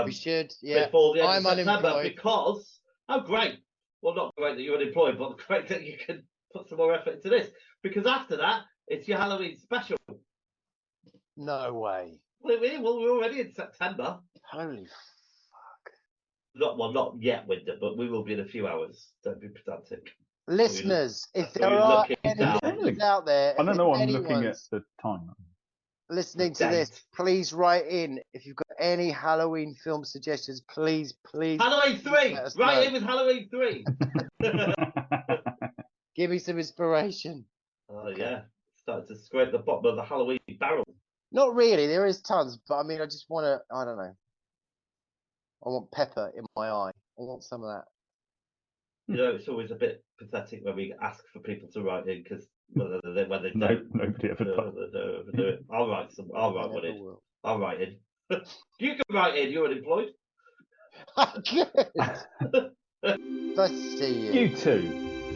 We should, yeah. Before the end I'm of September, unemployed. because great. Well, not great that you're unemployed, but great that you can put some more effort into this. Because after that, it's your Halloween special. No way. We're already in September. Holy fuck. Not yet, Winter, but we will be in a few hours. Don't be pedantic. Listeners, if there are any out there, I don't know. I'm looking at the time. Listening to this, please write in if you've got any Halloween film suggestions. Please. Halloween 3. Write in with Halloween 3. Give me some inspiration. Oh yeah, started to scrape the bottom of the Halloween barrel. Not really. There is tons, but I mean, I just want to. I don't know. I want pepper in my eye. I want some of that. You know, it's always a bit pathetic when we ask for people to write in because when they don't, nobody ever do it. I'll write one in. I'll write in. You can write in. You're unemployed. Good. Nice to see you. You too.